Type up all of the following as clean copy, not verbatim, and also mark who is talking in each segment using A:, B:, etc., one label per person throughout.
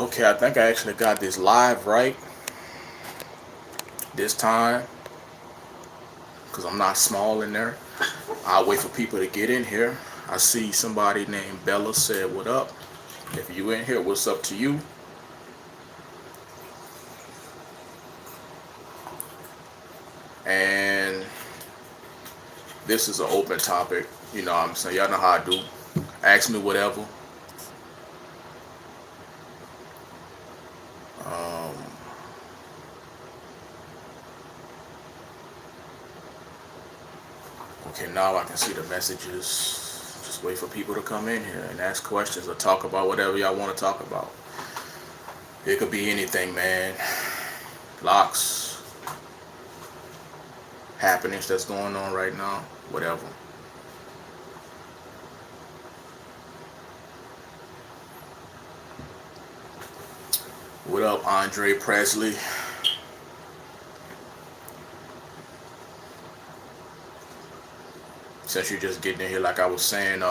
A: Okay, I think I actually got this live right this time because I'm not small in there. I'll wait for people to get in here. I see somebody named Bella said, "What up?" If you in here, what's up to you? And this is an open topic. You know what I'm saying? Y'all know how I do. Ask me whatever. Um, okay, now I can see the messages. Just wait for people to come in here and ask questions or talk about whatever y'all want to talk about. It could be anything, man. Locks, happenings that's going on right now, whatever. What up, Andre Presley? Since you're just getting in here, like I was saying,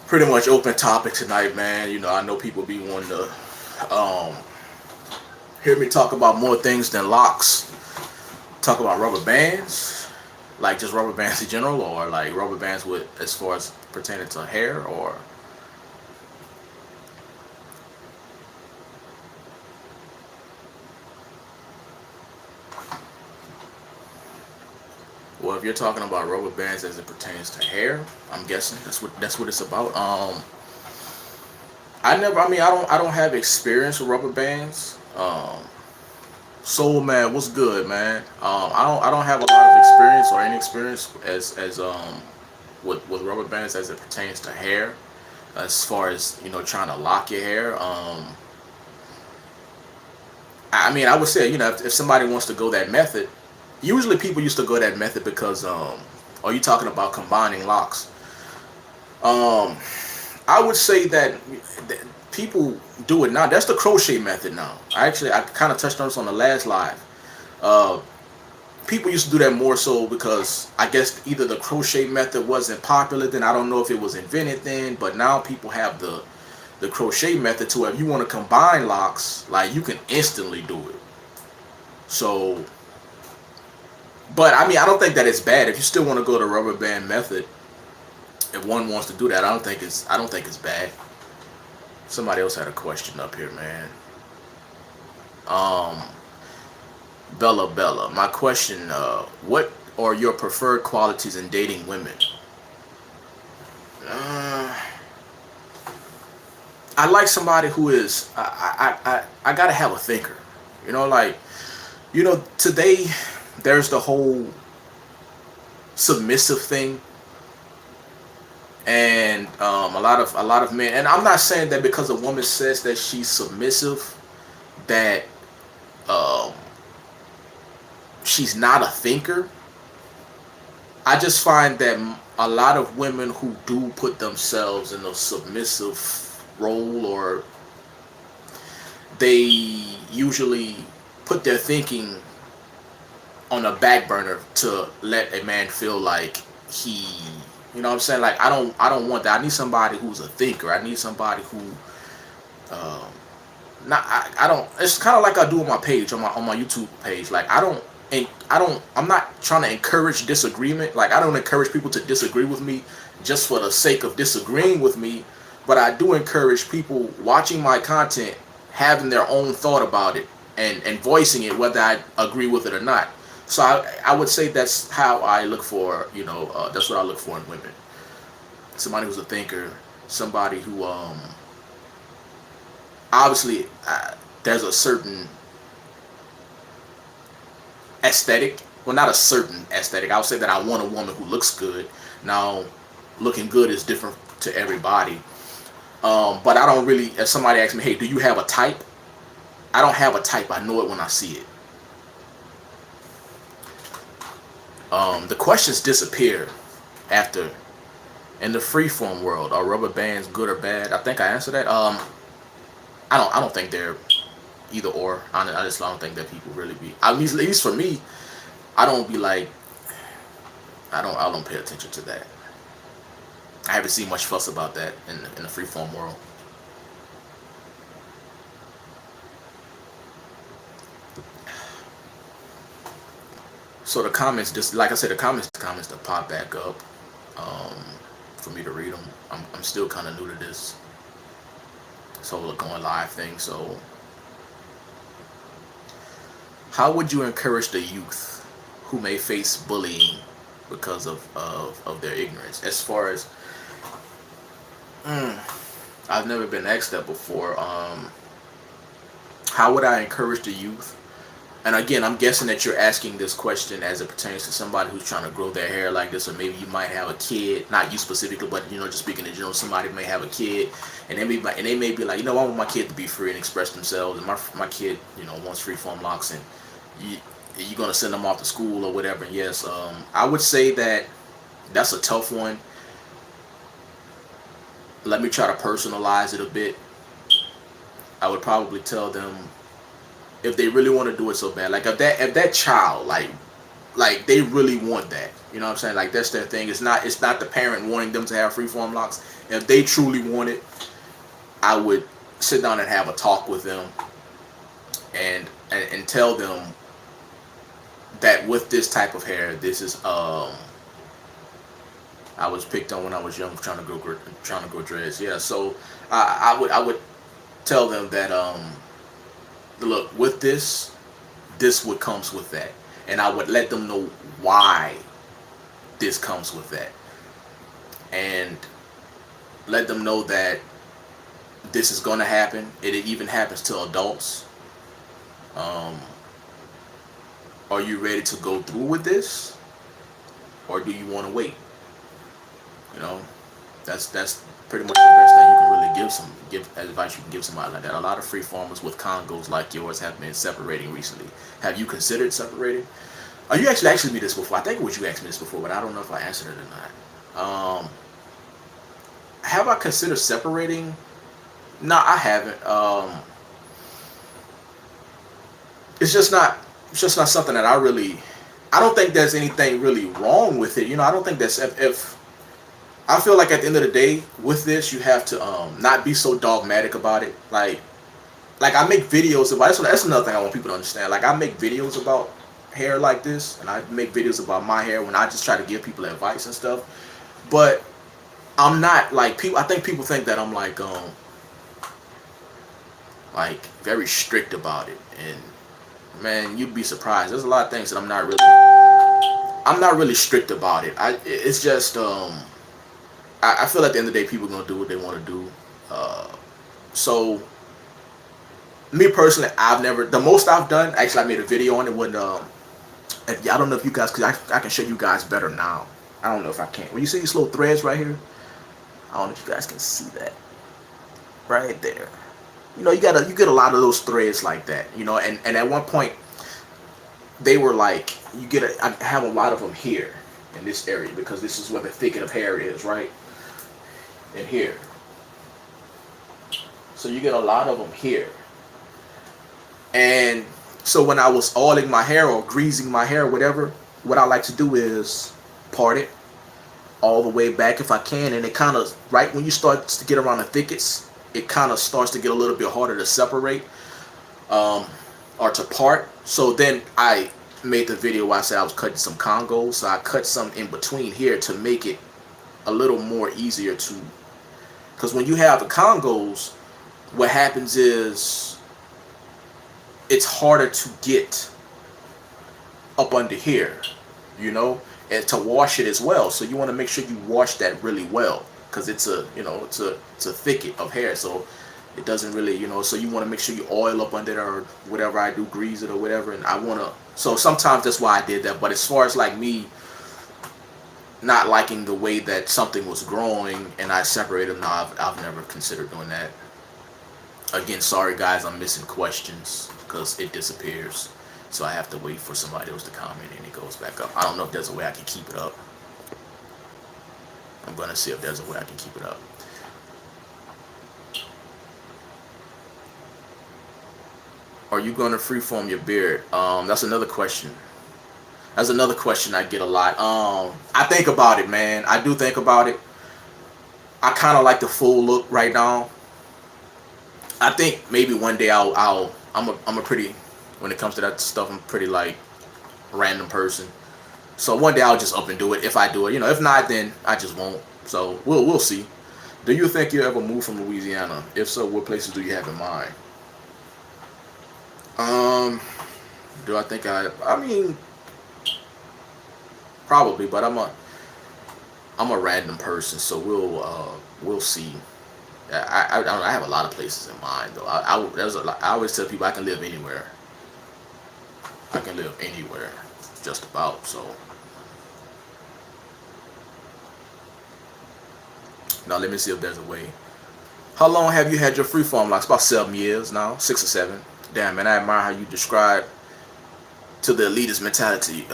A: pretty much open topic tonight, man. You know, I know people be wanting to um, hear me talk about more things than locks. Talk about rubber bands, like just rubber bands in general, or like rubber bands with as far as pertaining to hair, or well, if you're talking about rubber bands as it pertains to hair, I'm guessing that's what it's about. I don't have experience with rubber bands. Soul man, what's good, man? I don't have a lot of experience or any experience as with rubber bands as it pertains to hair. As far as trying to lock your hair. I would say if somebody wants to go that method, usually people used to go that method because are you talking about combining locks? Um, I would say that people do it now. That's the crochet method now. I kind of touched on this on the last live. Uh, People used to do that more so because I guess either the crochet method wasn't popular then. I don't know if it was invented then, but now people have the crochet method to where if you want to combine locks, like you can instantly do it. So, but I don't think that it's bad if you still want to go the rubber band method. If one wants to do that, I don't think it's bad. Somebody else had a question up here, man. Um, Bella, my question: what are your preferred qualities in dating women? Uh, I like somebody who is. I gotta have a thinker. Like today there's the whole submissive thing, and a lot of men. And I'm not saying that because a woman says that she's submissive, that um, she's not a thinker. I just find that a lot of women who do put themselves in a submissive role, or they usually put their thinking on a back burner to let a man feel like he, what I'm saying? Like I don't want that. I need somebody who's a thinker. I need somebody who, um, not I don't. It's kind of like I do on my page, on my YouTube page. Like I'm not trying to encourage disagreement. Like I don't encourage people to disagree with me just for the sake of disagreeing with me. But I do encourage people watching my content having their own thought about it and voicing it whether I agree with it or not. So I would say that's how I look for, that's what I look for in women. Somebody who's a thinker, somebody who obviously there's a certain aesthetic. Well, not a certain aesthetic. I would say that I want a woman who looks good. Now, looking good is different to everybody. But I don't really. If somebody asks me, "Hey, do you have a type?" I don't have a type. I know it when I see it. The questions disappear after. In the freeform world, are rubber bands good or bad? I think I answered that. I don't think they're either or. I just don't think that people really be. At least for me, I don't be like. I don't pay attention to that. I haven't seen much fuss about that in the freeform world. So the comments, just like I said, the comments to pop back up, um, for me to read them. I'm still kind of new to this whole going live thing. So, how would you encourage the youth who may face bullying because of their ignorance? As far as, mm, I've never been asked that before. How would I encourage the youth? And again, I'm guessing that you're asking this question as it pertains to somebody who's trying to grow their hair like this, or maybe you might have a kid, not you specifically, but just speaking in general, somebody may have a kid, and they may be like, I want my kid to be free and express themselves, and my kid, wants freeform locks, and you're gonna send them off to school or whatever. And yes, I would say that that's a tough one. Let me try to personalize it a bit. I would probably tell them, if they really want to do it so bad, like if that child, like they really want that, you know what I'm saying, like that's their thing. It's not the parent wanting them to have freeform locks. If they truly want it, I would sit down and have a talk with them, and tell them that with this type of hair, this is I was picked on when I was young trying to grow dreads. Yeah, so I would tell them that look, with this what comes with that, and I would let them know why this comes with that, and let them know that this is going to happen. It even happens to adults. Are you ready to go through with this, or do you want to wait? You know, that's pretty much the best thing you can really give advice you can give somebody like that. A lot of freeformers with Congos like yours have been separating recently. Have you considered separating? You actually asked me this before. I think it was you asked me this before, but I don't know if I answered it or not. Have I considered separating? No, I haven't. It's just not something that I don't think there's anything really wrong with it. I don't think that's if I feel like at the end of the day with this, you have to not be so dogmatic about it. Like I make videos about that's another thing I want people to understand. Like I make videos about hair like this, and I make videos about my hair when I just try to give people advice and stuff. But I'm not like people. I think people think that I'm like very strict about it, and man, you'd be surprised. There's a lot of things that I'm not really strict about it. It's just I feel at the end of the day, people are gonna do what they want to do. So me personally, the most I've done. Actually, I made a video on it when I don't know if you guys, because I can show you guys better now. I don't know if I can. When you see these little threads right here, I don't know if you guys can see that right there. You get a lot of those threads like that. And at one point they were like, I have a lot of them here in this area, because this is where the thicket of hair is, right? And here. So you get a lot of them here. And so when I was oiling my hair or greasing my hair or whatever, what I like to do is part it all the way back if I can, and it kind of, right when you start to get around the thickets, it kind of starts to get a little bit harder to separate or to part. So then I made the video where I said I was cutting some Congos, so I cut some in between here to make it a little more easier to, because when you have the Congos, what happens is it's harder to get up under here, and to wash it as well. So you want to make sure you wash that really well, because it's a thicket of hair, so it doesn't really, so you want to make sure you oil up under there or whatever I do, grease it or whatever. And so sometimes that's why I did that. But as far as like me not liking the way that something was growing and I separated them, no, I've never considered doing that. Again, sorry guys, I'm missing questions because it disappears. So I have to wait for somebody else to comment and it goes back up. I don't know if there's a way I can keep it up. I'm going to see if there's a way I can keep it up. Are you going to freeform your beard? That's another question. That's another question I get a lot. I think about it, man. I do think about it. I kind of like the full look right now. I think maybe one day I'm a pretty, when it comes to that stuff, I'm a pretty like random person. So one day I'll just up and do it if I do it. You know, if not, then I just won't. So we'll see. Do you think you'll ever move from Louisiana? If so, what places do you have in mind? Um, do I think I mean, probably, but I'm a random person, so we'll see. I have a lot of places in mind though. I always tell people I can live anywhere. I can live anywhere, just about. So now let me see if there's a way. How long have you had your freeform locks? About 7 years now, 6 or 7. Damn, man, I admire how you describe to the elitist mentality.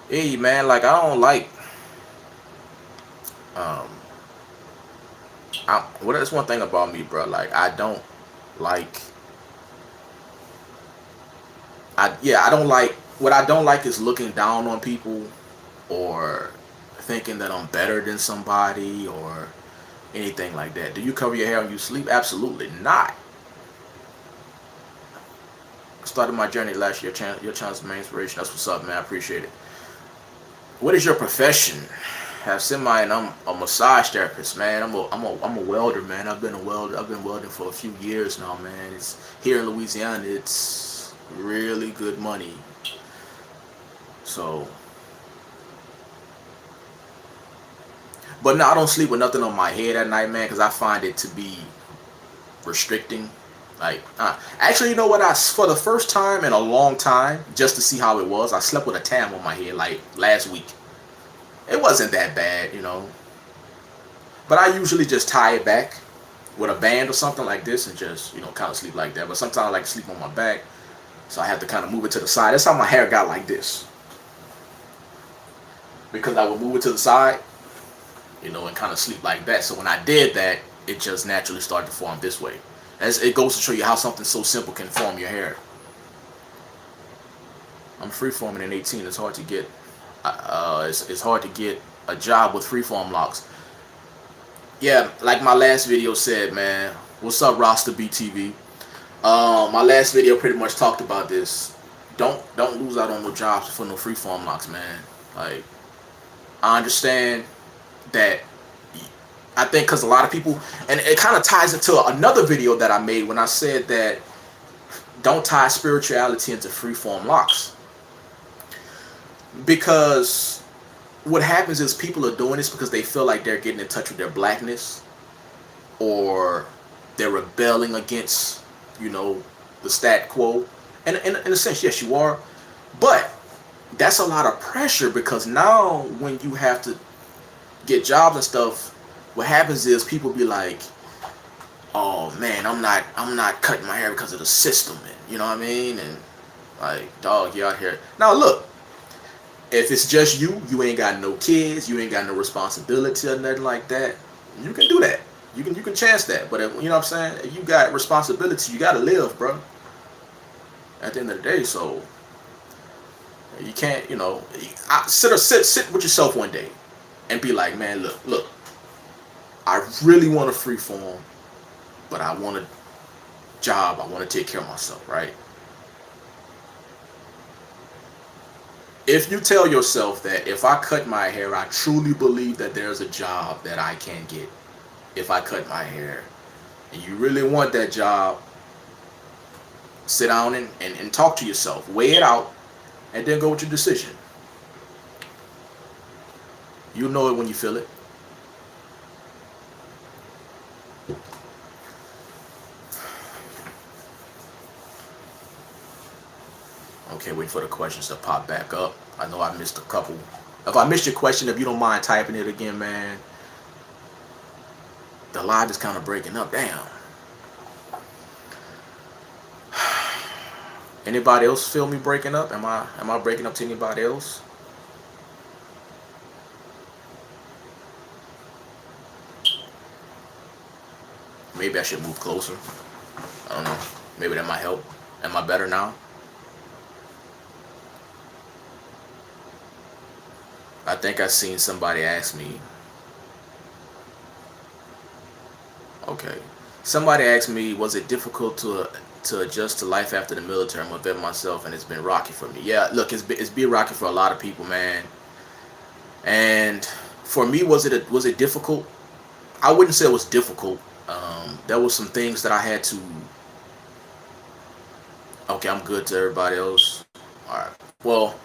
A: Hey, man, like I don't like. Um, well, that's one thing about me, bro. Like I don't like. I don't like. What I don't like is looking down on people, or thinking that I'm better than somebody, or anything like that. Do you cover your hair when you sleep? Absolutely not. Started my journey last year. Your channel's my inspiration. That's what's up, man. I appreciate it. What is your profession? Have semi, and I'm a massage therapist, man. I'm a welder, man. I've been a welder. I've been welding for a few years now, man. It's here in Louisiana. It's really good money. So, but no, I don't sleep with nothing on my head at night, man, because I find it to be restricting. Like, actually, you know what? For the first time in a long time, just to see how it was, I slept with a tam on my head like last week. It wasn't that bad, you know. But I usually just tie it back with a band or something like this and just, you know, kind of sleep like that. But sometimes I like to sleep on my back, so I have to kind of move it to the side. That's how my hair got like this, because I would move it to the side, you know, and kind of sleep like that. So when I did that, it just naturally started to form this way. As it goes to show you how something so simple can form your hair. I'm freeforming in 18. It's hard to get. It's hard to get a job with freeform locks. Yeah, like my last video said, man. What's up, Rasta BTV? My last video pretty much talked about this. Don't lose out on no jobs for no freeform locks, man. Like, I understand that. I think because a lot of people, and it kind of ties into another video that I made when I said that don't tie spirituality into freeform locks. Because what happens is people are doing this because they feel like they're getting in touch with their blackness, or they're rebelling against, you know, the stat quo. And in a sense, yes, you are. But that's a lot of pressure, because now when you have to get jobs and stuff, what happens is people be like, "Oh man, I'm not cutting my hair because of the system," and you know what I mean? And like, dog, you out here. Now look, if it's just you ain't got no kids, you ain't got no responsibility or nothing like that, you can do that. You can chance that. But if, you know what I'm saying? If you got responsibility, you gotta live, bro. At the end of the day, so you can't, you know, sit with yourself one day and be like, man, look. I really want a freeform, but I want a job. I want to take care of myself, right? If you tell yourself that if I cut my hair, I truly believe that there's a job that I can get if I cut my hair, and you really want that job, sit down and talk to yourself, weigh it out, and then go with your decision. You'll know it when you feel it. Okay, wait for the questions to pop back up. I know I missed a couple. If I missed your question, if you don't mind typing it again, man. The live is kind of breaking up. Damn. Anybody else feel me breaking up? Am I breaking up to anybody else? Maybe I should move closer. I don't know. Maybe that might help. Am I better now? I think I seen somebody ask me. Okay. Somebody asked me, was it difficult to to adjust to life after the military. I'm a vet myself, and it's been rocky for me. Yeah, look, it's been rocky for a lot of people, man. And for me, was it difficult? I wouldn't say it was difficult. There was some things that I had to. Okay, I'm good to everybody else. All right. Well,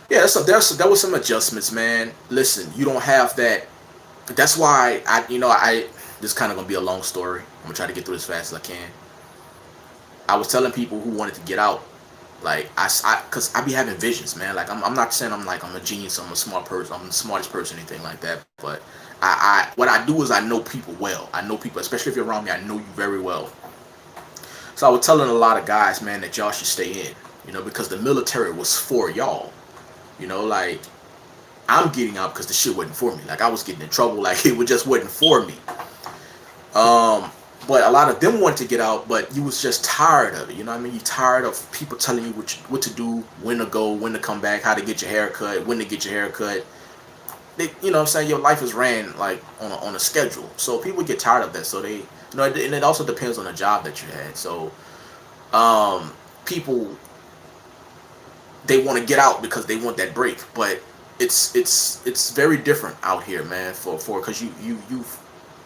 A: yeah, there was some adjustments, man. Listen, you don't have that. That's why I this is kind of gonna be a long story. I'm gonna try to get through as fast as I can. I was telling people who wanted to get out, like cause I be having visions, man. Like I'm not saying I'm a genius, I'm a smart person, I'm the smartest person, anything like that. But what I do is I know people well. I know people, especially if you're around me, I know you very well. So I was telling a lot of guys, man, that y'all should stay in, because the military was for y'all. Like I'm getting out because the shit wasn't for me. Like I was getting in trouble, like it just wasn't for me. But a lot of them wanted to get out, but you was just tired of it. You know what I mean? You're tired of people telling you what to do, when to go, when to come back, how to get your hair cut, when to get your hair cut. You know what I'm saying? Your life is ran like on a schedule. So people get tired of that. So they, and it also depends on the job that you had. So people, they want to get out because they want that break. But it's very different out here, man, because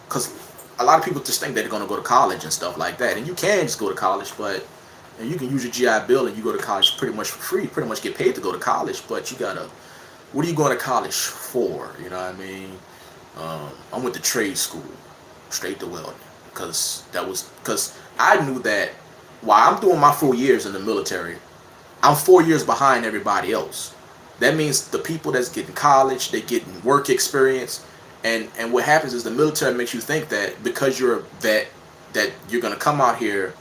A: because a lot of people just think that they're going to go to college and stuff like that. And you can just go to college, but and you can use your GI Bill and you go to college pretty much for free, pretty much get paid to go to college. But you got to, what are you going to college for? You know what I mean? I went to trade school, straight to welding, because I knew that while I'm doing my 4 years in the military, I'm 4 years behind everybody else. That means the people that's getting college, they getting work experience. And what happens is the military makes you think that because you're a vet, that you're gonna come out here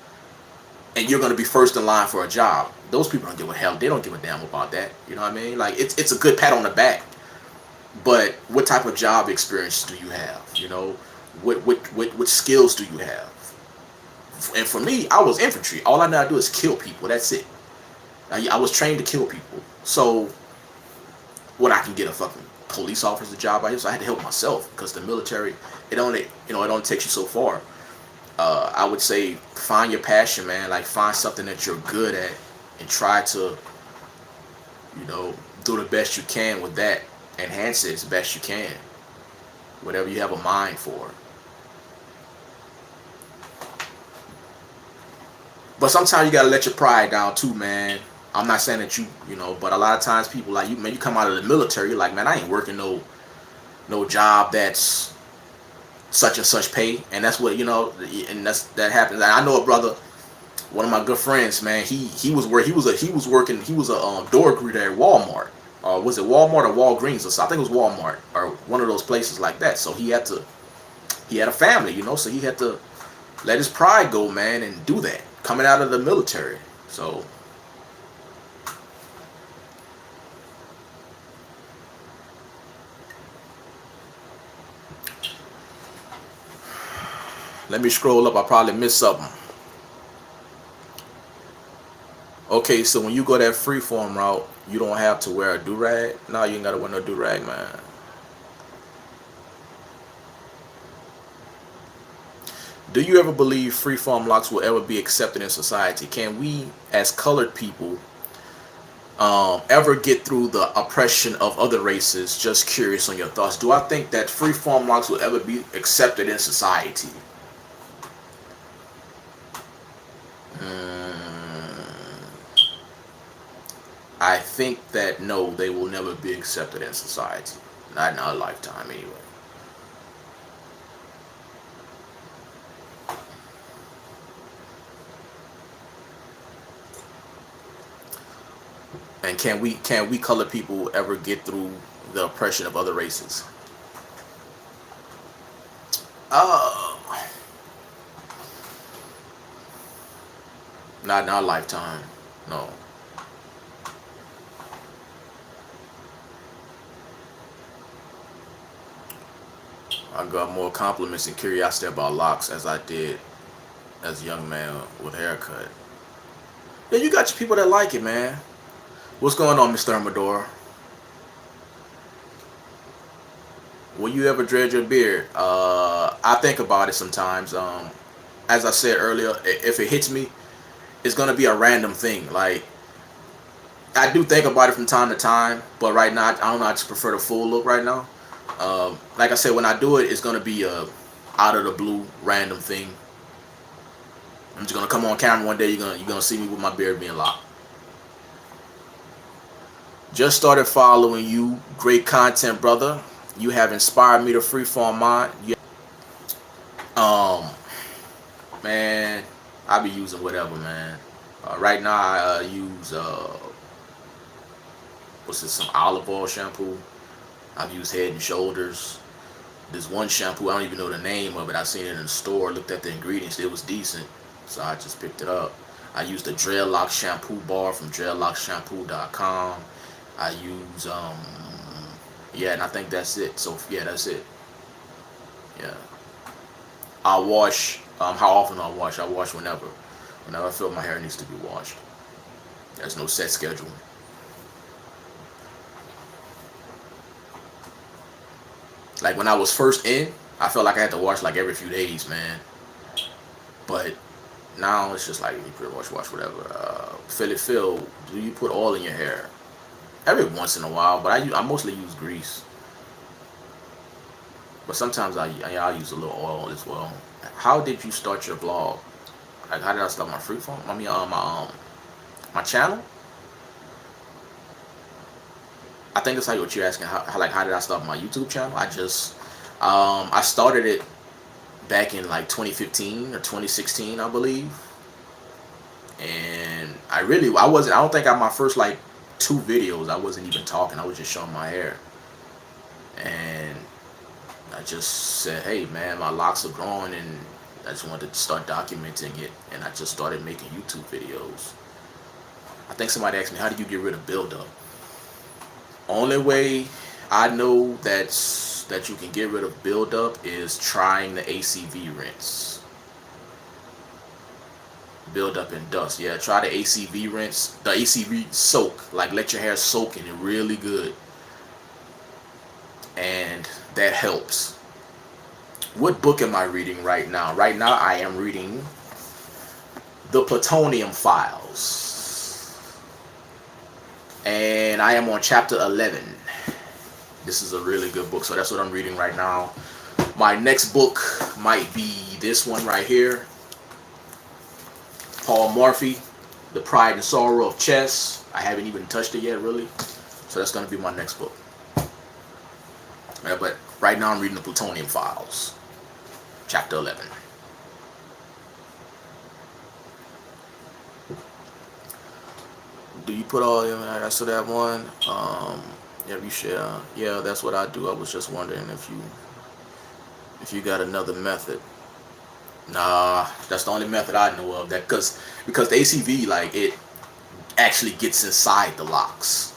A: and you're gonna be first in line for a job. Those people don't give a hell. They don't give a damn about that. You know what I mean? Like it's a good pat on the back. But what type of job experience do you have? What skills do you have? And for me, I was infantry. All I know how to do is kill people. That's it. I was trained to kill people. So what, I can get a fucking police officer job out here, so I had to help myself because the military, it only takes you so far. I would say find your passion, man. Like find something that you're good at and try to, do the best you can with that. Enhance it as best you can. Whatever you have a mind for. But sometimes you gotta let your pride down too, man. I'm not saying that but a lot of times people like you, man. You come out of the military, you're like, man, I ain't working no job that's such and such pay, and that's what and that happens. And I know a brother, one of my good friends, man. He was working a door greeter at Walmart, or was it Walmart or Walgreens or something? I think it was Walmart or one of those places like that. So he had a family, so he had to let his pride go, man, and do that coming out of the military. So. Let me scroll up. I probably missed something. Okay, so when you go that freeform route, you don't have to wear a do-rag? No, you ain't got to wear no do-rag, man. Do you ever believe freeform locks will ever be accepted in society? Can we, as colored people, ever get through the oppression of other races? Just curious on your thoughts. Do I think that freeform locks will ever be accepted in society? I think that no, they will never be accepted in society. Not in our lifetime, anyway. And can we colored people ever get through the oppression of other races? Not in our lifetime. No. I got more compliments and curiosity about locks as I did as a young man with a haircut. Yeah, you got your people that like it, man. What's going on, Mr. Amador? Will you ever dread your beard? I think about it sometimes. As I said earlier, if it hits me, it's gonna be a random thing. Like, I do think about it from time to time, but right now I don't know. I just prefer the full look right now. Like I said, when I do it, it's gonna be a out of the blue random thing. I'm just gonna come on camera one day. You're gonna see me with my beard being locked. Just started following you. Great content, brother. You have inspired me to freeform mine. Um, man, I be using whatever, man. Right now I use what's this? Some olive oil shampoo. I've used Head and Shoulders. This one shampoo, I don't even know the name of it. I seen it in the store, looked at the ingredients, it was decent, so I just picked it up. I used the Dreadlock shampoo bar from dreadlockshampoo.com. I use yeah, and I think that's it. So yeah, that's it. Yeah. I wash how often I wash? I wash whenever. Whenever I feel my hair needs to be washed. There's no set schedule. Like when I was first in, I felt like I had to wash like every few days, man. But now it's just like you pretty much wash whatever. Phil, do you put oil in your hair? Every once in a while, but I mostly use grease. But sometimes I use a little oil as well. How did you start your blog? Like, how did I start my Freeform? I mean, my channel. I think that's what you're asking. How did I start my YouTube channel? I started it back in like 2015 or 2016, I believe. And I don't think my first like 2 videos, I wasn't even talking. I was just showing my hair. And I just said, hey man, my locks are growing and I just wanted to start documenting it. And I just started making YouTube videos. I think somebody asked me, how do you get rid of buildup? Only way I know that you can get rid of buildup is trying the ACV rinse. Buildup and dust. Yeah, try the ACV rinse. The ACV soak. Like, let your hair soak in it really good. And that helps. What book am I reading right now? Right now I am reading The Plutonium Files. And I am on chapter 11. This is a really good book, so that's what I'm reading right now. My next book might be this one right here. Paul Morphy, The Pride and Sorrow of Chess. I haven't even touched it yet, really. So that's going to be my next book. Yeah, but right now I'm reading The Plutonium Files, chapter 11. Do you put all in? I saw that one. Yeah, you share. Yeah, that's what I do. I was just wondering if you got another method. Nah, that's the only method I know of. That because the ACV, like, it actually gets inside the locks.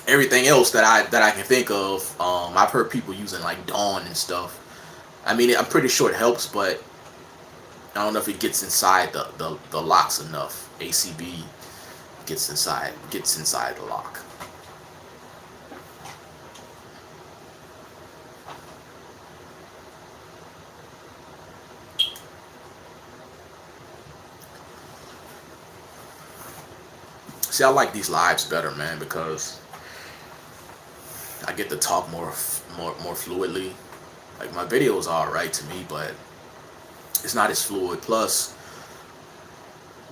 A: Everything else that I can think of, I've heard people using like Dawn and stuff. I mean, I'm pretty sure it helps, but I don't know if it gets inside the locks enough. ACV gets inside the lock. See, I like these lives better, man, because I get to talk more fluidly. Like, my videos are alright to me, but it's not as fluid. Plus,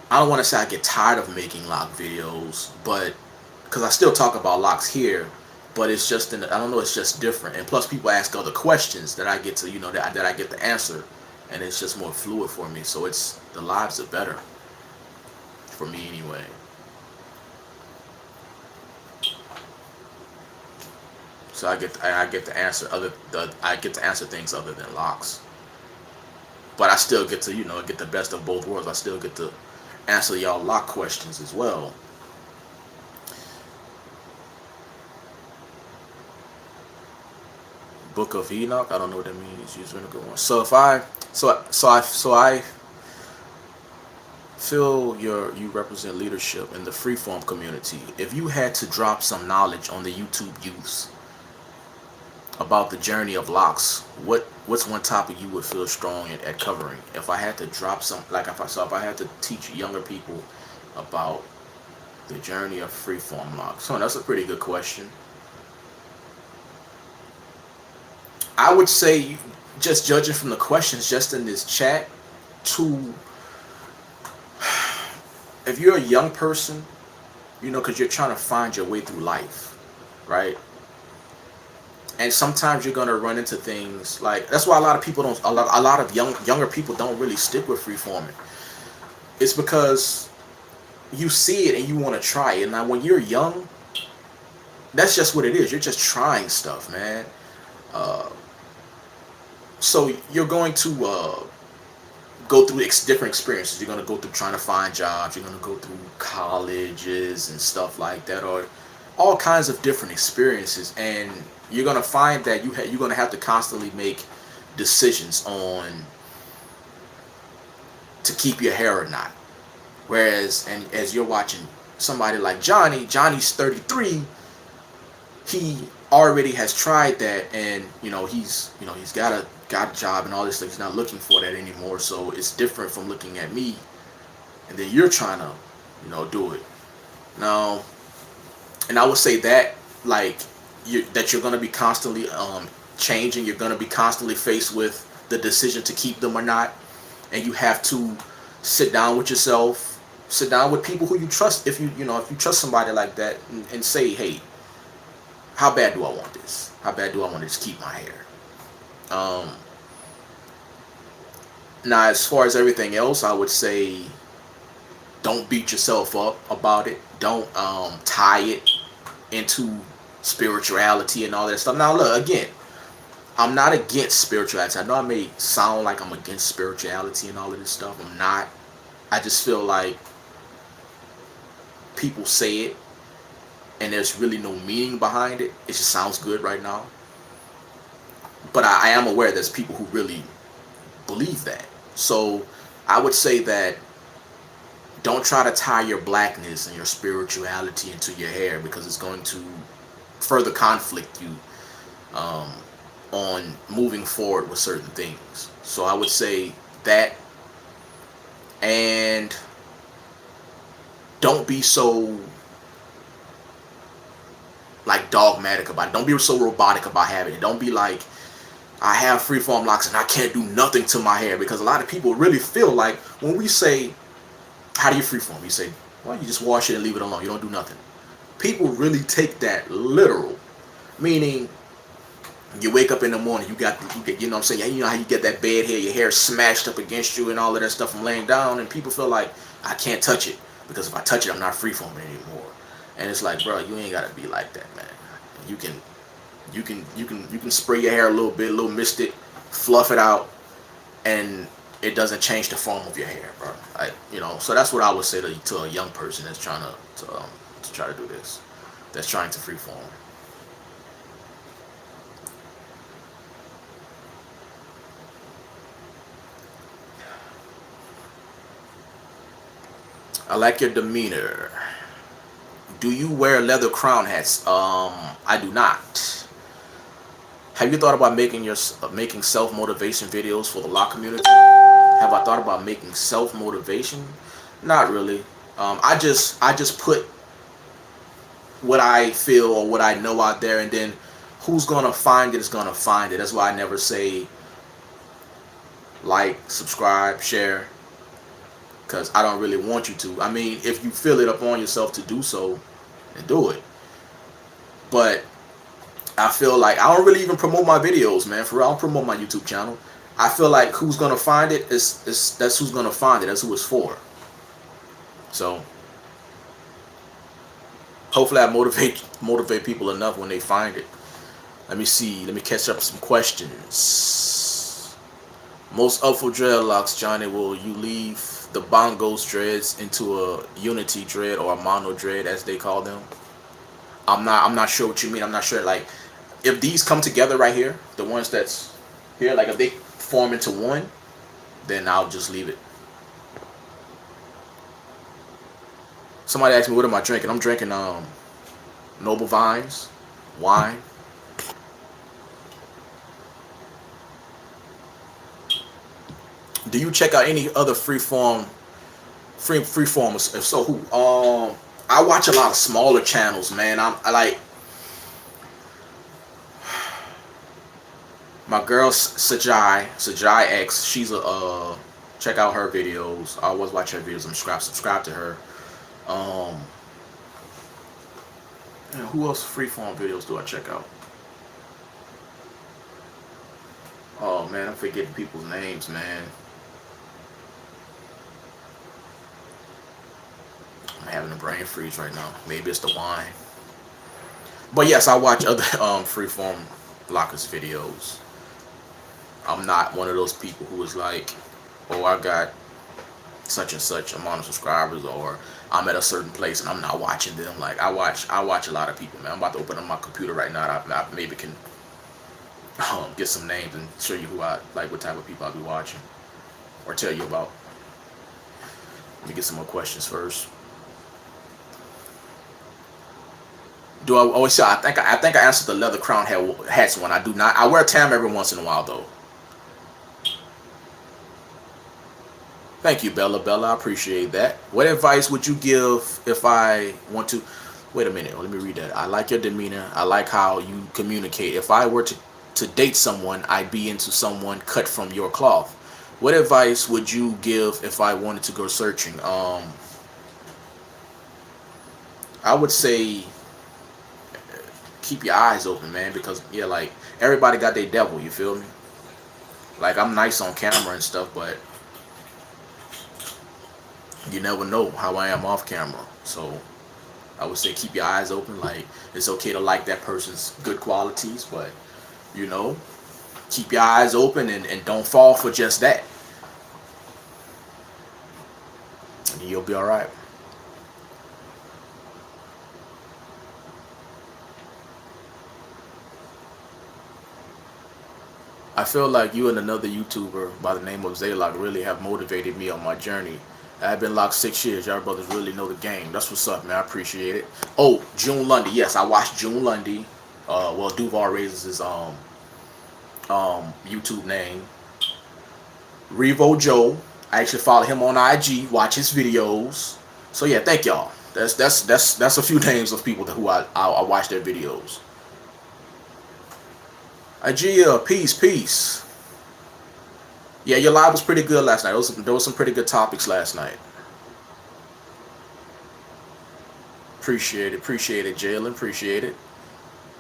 A: I don't want to say I get tired of making lock videos, but because I still talk about locks here, but it's just I don't know, it's just different. And plus, people ask other questions that I get to, that I get to answer, and it's just more fluid for me. So the lives are better for me anyway. So I get to answer things other than locks. But I still get to get the best of both worlds. I still get to answer y'all lock questions as well. Book of Enoch. I don't know what that means. Use a good one. So I feel you represent leadership in the freeform community. If you had to drop some knowledge on the YouTube youth about the journey of locks, what what's one topic you would feel strong at covering? If I had to drop some, like if I had to teach younger people about the journey of freeform lock. So that's a pretty good question. I would say, just judging from the questions just in this chat, to if you're a young person, you know, because you're trying to find your way through life, right? And sometimes you're gonna run into things like, that's why a lot of people don't, a lot of younger people don't really stick with freeforming. It's because you see it and you want to try it. Now, when you're young, that's just what it is. You're just trying stuff, man. So you're going to go through different experiences. You're going to go through trying to find jobs. You're going to go through colleges and stuff like that, or all kinds of different experiences. And you're going to find that you're going to have to constantly make decisions on to keep your hair or not. Whereas, and as you're watching somebody like Johnny's 33, he already has tried that, and he's got a job and all this stuff. He's not looking for that anymore. So it's different from looking at me, and then you're trying to do it now. And I would say that, like, you're going to be constantly changing. You're going to be constantly faced with the decision to keep them or not, and you have to sit down with yourself, sit down with people who you trust. If you trust somebody like that, and say, hey, how bad do I want this? How bad do I want to just keep my hair? Now, as far as everything else, I would say, don't beat yourself up about it. Don't tie it into spirituality and all that stuff. Now, look, again, I'm not against spirituality. I know I may sound like I'm against spirituality and all of this stuff. I'm not. I just feel like people say it and there's really no meaning behind it. It just sounds good right now. But I am aware there's people who really believe that. So I would say that don't try to tie your blackness and your spirituality into your hair, because it's going to further conflict you on moving forward with certain things. So I would say that, and don't be so like dogmatic about it. Don't be so robotic about having it. Don't be like, I have freeform locks and I can't do nothing to my hair, because a lot of people really feel like when we say, how do you freeform? You say, well, you just wash it and leave it alone. You don't do nothing. People really take that literal, meaning you wake up in the morning, you get, you know what I'm saying? You know how you get that bad hair, your hair smashed up against you and all of that stuff from laying down, and people feel like, I can't touch it, because if I touch it, I'm not freeforming anymore. And it's like, bro, you ain't gotta be like that, man. You can spray your hair a little bit, a little mist it, fluff it out, and it doesn't change the form of your hair, bro. Like, so that's what I would say to a young person that's trying to try to do this, that's trying to freeform. I like your demeanor. Do you wear leather crown hats? I do not. Have you thought about making self-motivation videos for the lock community? Have I thought about making self-motivation? Not really. I just put what I feel or what I know out there, and then who's gonna find it is gonna find it. That's why I never say like, subscribe, share, because I don't really want you to. I mean, if you feel it upon yourself to do so, then do it. But I feel like I don't really even promote my videos, man. For real, I don't promote my YouTube channel. I feel like who's gonna find it that's who's gonna find it. That's who it's for. So hopefully I motivate people enough when they find it. Let me see. Let me catch up some questions. Most up for dreadlocks, Johnny. Will you leave the bongos dreads into a unity dread or a mono dread, as they call them? I'm not sure what you mean. I'm not sure. Like, if these come together right here, the ones that's here, like if they form into one, then I'll just leave it. Somebody asked me, what am I drinking? I'm drinking Noble Vines wine. Do you check out any other freeformers? If so, who? I watch a lot of smaller channels, man. I like my girl Sajai X. She's a check out her videos. I always watch her videos. I'm subscribe to her. Um, who else freeform videos do I check out? Oh man, I'm forgetting people's names, man. I'm having a brain freeze right now. Maybe it's the wine. But yes, I watch other freeform blockers videos. I'm not one of those people who is like, oh, I got such and such amount of subscribers, or I'm at a certain place and I'm not watching them. Like I watch a lot of people, man. I'm about to open up my computer right now. I maybe can get some names and show you who I like, what type of people I'll be watching, or tell you about. Let me get some more questions first. Do I always say? I think I answered the leather crown hats one. I do not. I wear a tam every once in a while though. Thank you, Bella. Bella, I appreciate that. What advice would you give if I want to? Wait a minute. Let me read that. I like your demeanor. I like how you communicate. If I were to date someone, I'd be into someone cut from your cloth. What advice would you give if I wanted to go searching? I would say keep your eyes open, man, because yeah, like everybody got their devil. You feel me? Like I'm nice on camera and stuff, but you never know how I am off camera. So I would say keep your eyes open. Like it's okay to like that person's good qualities, but you know, keep your eyes open and don't fall for just that. And you'll be all right. I feel like you and another YouTuber by the name of Zaylock really have motivated me on my journey. I've been locked 6 years. Y'all brothers really know the game. That's what's up, man. I appreciate it. Oh, June Lundy. Yes, I watched June Lundy. Well, Duval raises his YouTube name. Revo Joe. I actually follow him on IG. Watch his videos. So yeah, thank y'all. That's a few names of people who I watch their videos. Agia, peace. Yeah, your live was pretty good last night. There was some pretty good topics last night. Appreciate it, Jalen. Appreciate it.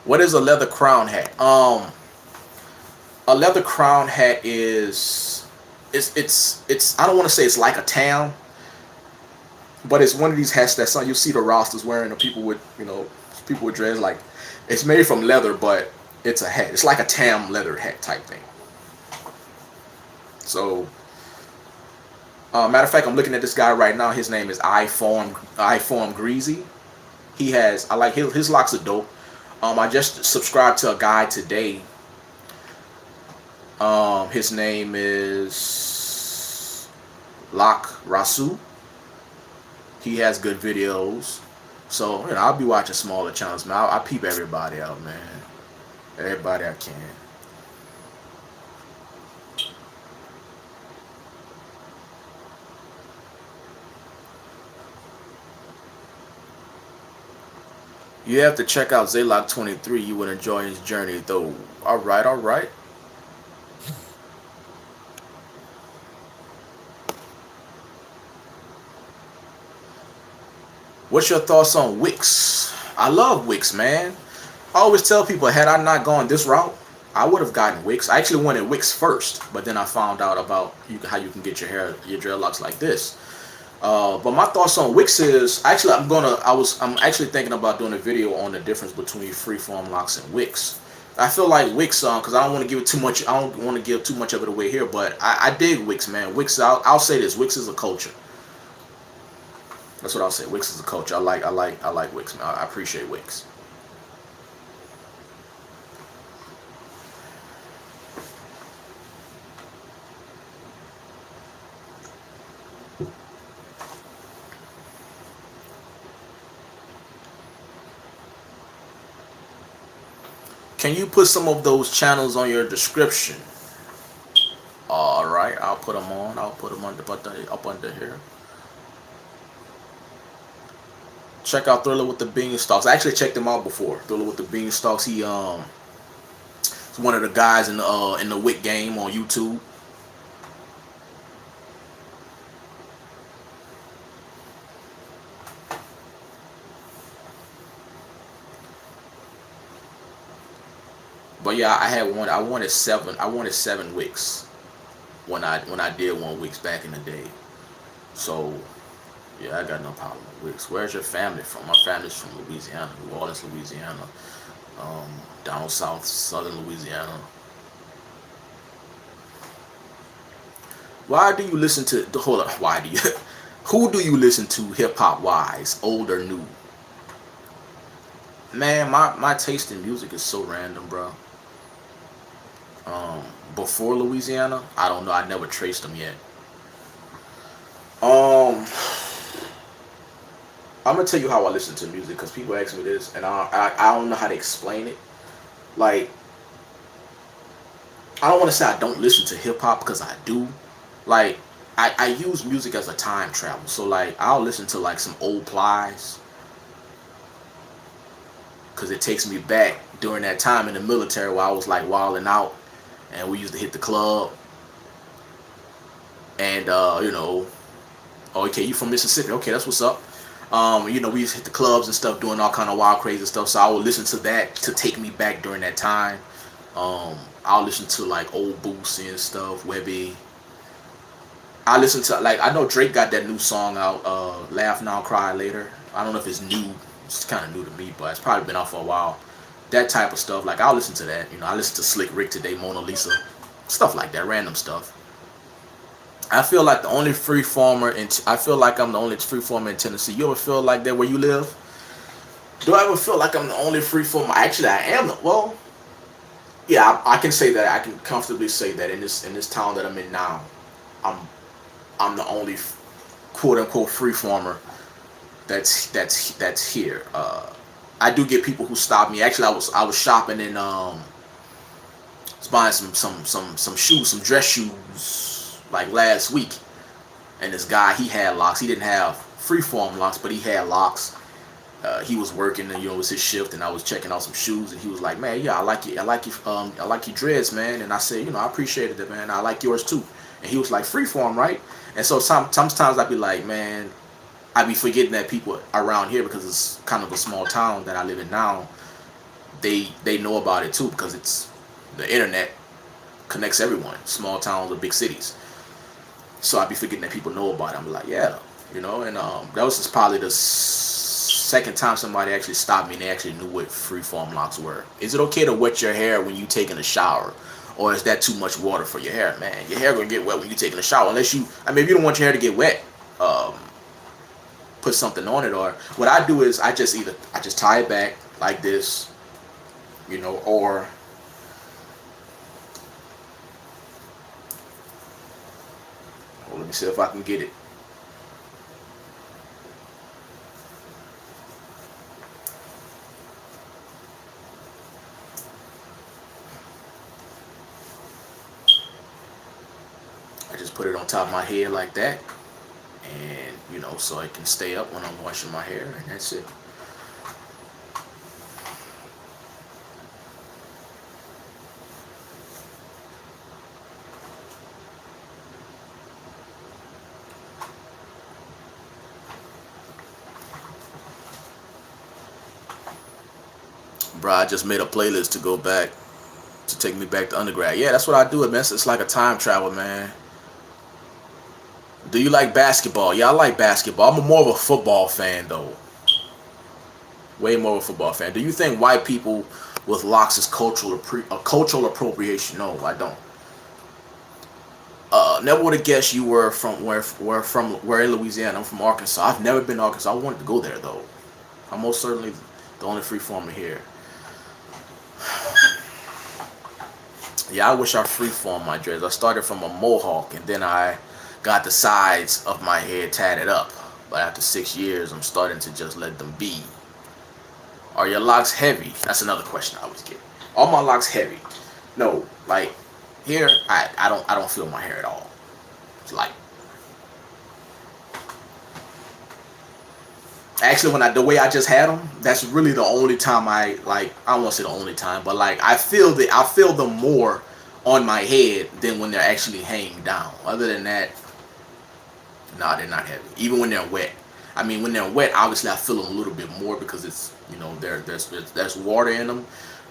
A: What is a leather crown hat? A leather crown hat is it's I don't want to say it's like a tam, but it's one of these hats that some you see the rosters wearing, the people with people with dreads. Like it's made from leather, but it's a hat. It's like a tam leather hat type thing. So, matter of fact, I'm looking at this guy right now. His name is iForm Greasy. He has I like his locks are dope. I just subscribed to a guy today. His name is Lock Rasu. He has good videos. So I'll be watching smaller channels, man. I peep everybody out, man. Everybody I can. You have to check out Zaylock 23. You would enjoy his journey, though. All right. What's your thoughts on Wix? I love Wix, man. I always tell people, had I not gone this route, I would have gotten Wix. I actually wanted Wix first, but then I found out about how you can get your dreadlocks like this. But my thoughts on Wix is actually I'm actually thinking about doing a video on the difference between freeform locks and Wix. I feel like Wix, because I don't want to give it too much. I don't want to give too much of it away here, but I dig Wix, man. Wix, I'll say this: Wix is a culture. That's what I'll say. Wix is a culture. I like Wix, man. I appreciate Wix. Can you put some of those channels on your description? All right. right, I'll put them on. I'll put them up under here. Check out Thriller with the Beanstalks. I actually checked him out before. Thriller with the Beanstalks. He's one of the guys in the Wick game on YouTube. But yeah, I had one. I wanted 7 wicks when I did 1 weeks back in the day. So yeah, I got no problem with wicks. Where's your family from? My family's from Louisiana, New Orleans, Louisiana, down south, southern Louisiana. Why do you listen to? Hold up. Why do you? Who do you listen to hip hop wise, old or new? Man, my taste in music is so random, bro. Before Louisiana, I don't know. I never traced them yet. Um, I'm gonna tell you how I listen to music because people ask me this, and I don't know how to explain it. Like, I don't want to say I don't listen to hip hop because I do. Like, I use music as a time travel. So like, I'll listen to like some old Plies because it takes me back during that time in the military where I was like wilding out, and we used to hit the club, and oh, okay, you from Mississippi? Okay, that's what's up. We used to hit the clubs and stuff, doing all kind of wild, crazy stuff. So I would listen to that to take me back during that time. I'll listen to like old Boosie and stuff, Webby. I listen to, like, I know Drake got that new song out, Laugh Now, Cry Later. I don't know if it's new. It's kind of new to me, but it's probably been out for a while. That type of stuff, like, I'll listen to that. I listen to Slick Rick Today, Mona Lisa, stuff like that, random stuff. I feel like the only freeformer, I feel like I'm the only freeformer in Tennessee. You ever feel like that where you live? Do I ever feel like I'm the only freeformer? Actually, I am. Well, yeah, I can say that. I can comfortably say that in this town that I'm in now, I'm the only quote unquote freeformer that's here. I do get people who stop me. Actually, I was shopping in was buying some shoes, some dress shoes, like last week, and this guy, he had locks. He didn't have freeform locks, but he had locks. He was working, and it was his shift, and I was checking out some shoes, and he was like, "Man, yeah, I like you, I like your dreads, man." And I said, "I appreciated it, man. I like yours too." And he was like, "Freeform, right?" And so sometimes I'd be like, "Man," I'd be forgetting that people around here, because it's kind of a small town that I live in now, they know about it too, because it's the internet connects everyone, small towns or big cities. So I'd be forgetting that people know about it. I'm like, yeah, and that was just probably the second time somebody actually stopped me and they actually knew what freeform locks were. Is it okay to wet your hair when you taking a shower? Or is that too much water for your hair? Man, your hair gonna get wet when you taking a shower. Unless if you don't want your hair to get wet, put something on it. Or what I do is I just tie it back like this, or let me see if I can get it. I just put it on top of my head like that, and so it can stay up when I'm washing my hair, and that's it. Bro, I just made a playlist to go back, to take me back to undergrad. Yeah, that's what I do, man. It's like a time travel, man. Do you like basketball? Yeah, I like basketball. I'm more of a football fan, though. Way more of a football fan. Do you think white people with locks is cultural appropriation? No, I don't. Never would have guessed you were from where in Louisiana. I'm from Arkansas. I've never been to Arkansas. I wanted to go there though. I'm most certainly the only freeformer here. Yeah, I wish I freeformed my dreads. I started from a mohawk, and then I got the sides of my hair tatted up. But after 6 years, I'm starting to just let them be. Are your locks heavy? That's another question I always get. Are my locks heavy? No, like here, I don't feel my hair at all. It's like, actually, the way I just had them, that's really the only time I don't want to say the only time, but like I feel them more on my head than when they're actually hanging down. Other than that, nah, they're not heavy. Even when they're wet. I mean, when they're wet, obviously I feel them a little bit more because it's, there's water in them,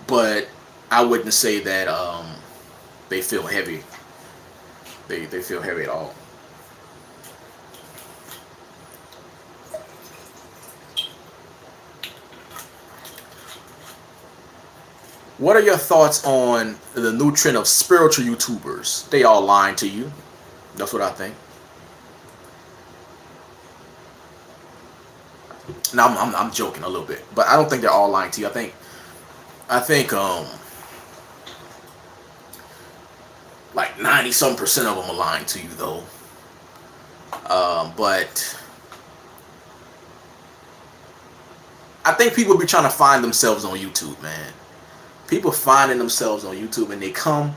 A: but I wouldn't say that they feel heavy. They feel heavy at all. What are your thoughts on the new trend of spiritual YouTubers? They all lying to you. That's what I think. Now I'm joking a little bit, but I don't think they're all lying to you. I think like 90-some% of them are lying to you though. But I think people be trying to find themselves on YouTube, man. People finding themselves on YouTube and they come.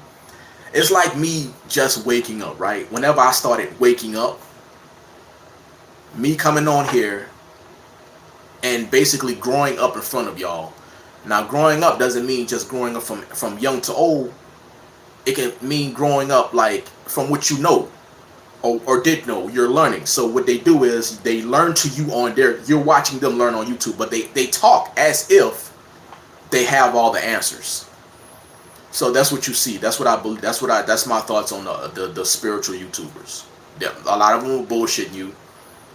A: It's like me just waking up, right? Whenever I started waking up, me coming on here and basically growing up in front of y'all. Now, growing up doesn't mean just growing up from young to old. It can mean growing up like from what you know or did know. You're learning. So what they do is they learn to you on there. You're watching them learn on YouTube, but they talk as if they have all the answers. So that's what you see. That's what I believe. That's my thoughts on the spiritual YouTubers. Yeah, a lot of them will bullshit you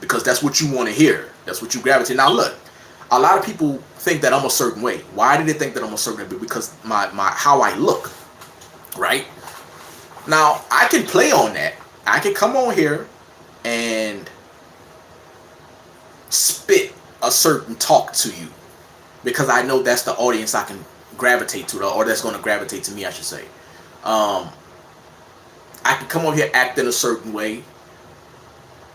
A: because that's what you want to hear. That's what you gravitate. Now look, a lot of people think that I'm a certain way. Why do they think that I'm a certain way? Because my how I look, right? Now I can play on that. I can come on here and spit a certain talk to you because I know that's the audience I can gravitate to, or that's going to gravitate to me, I should say. I can come over here acting a certain way,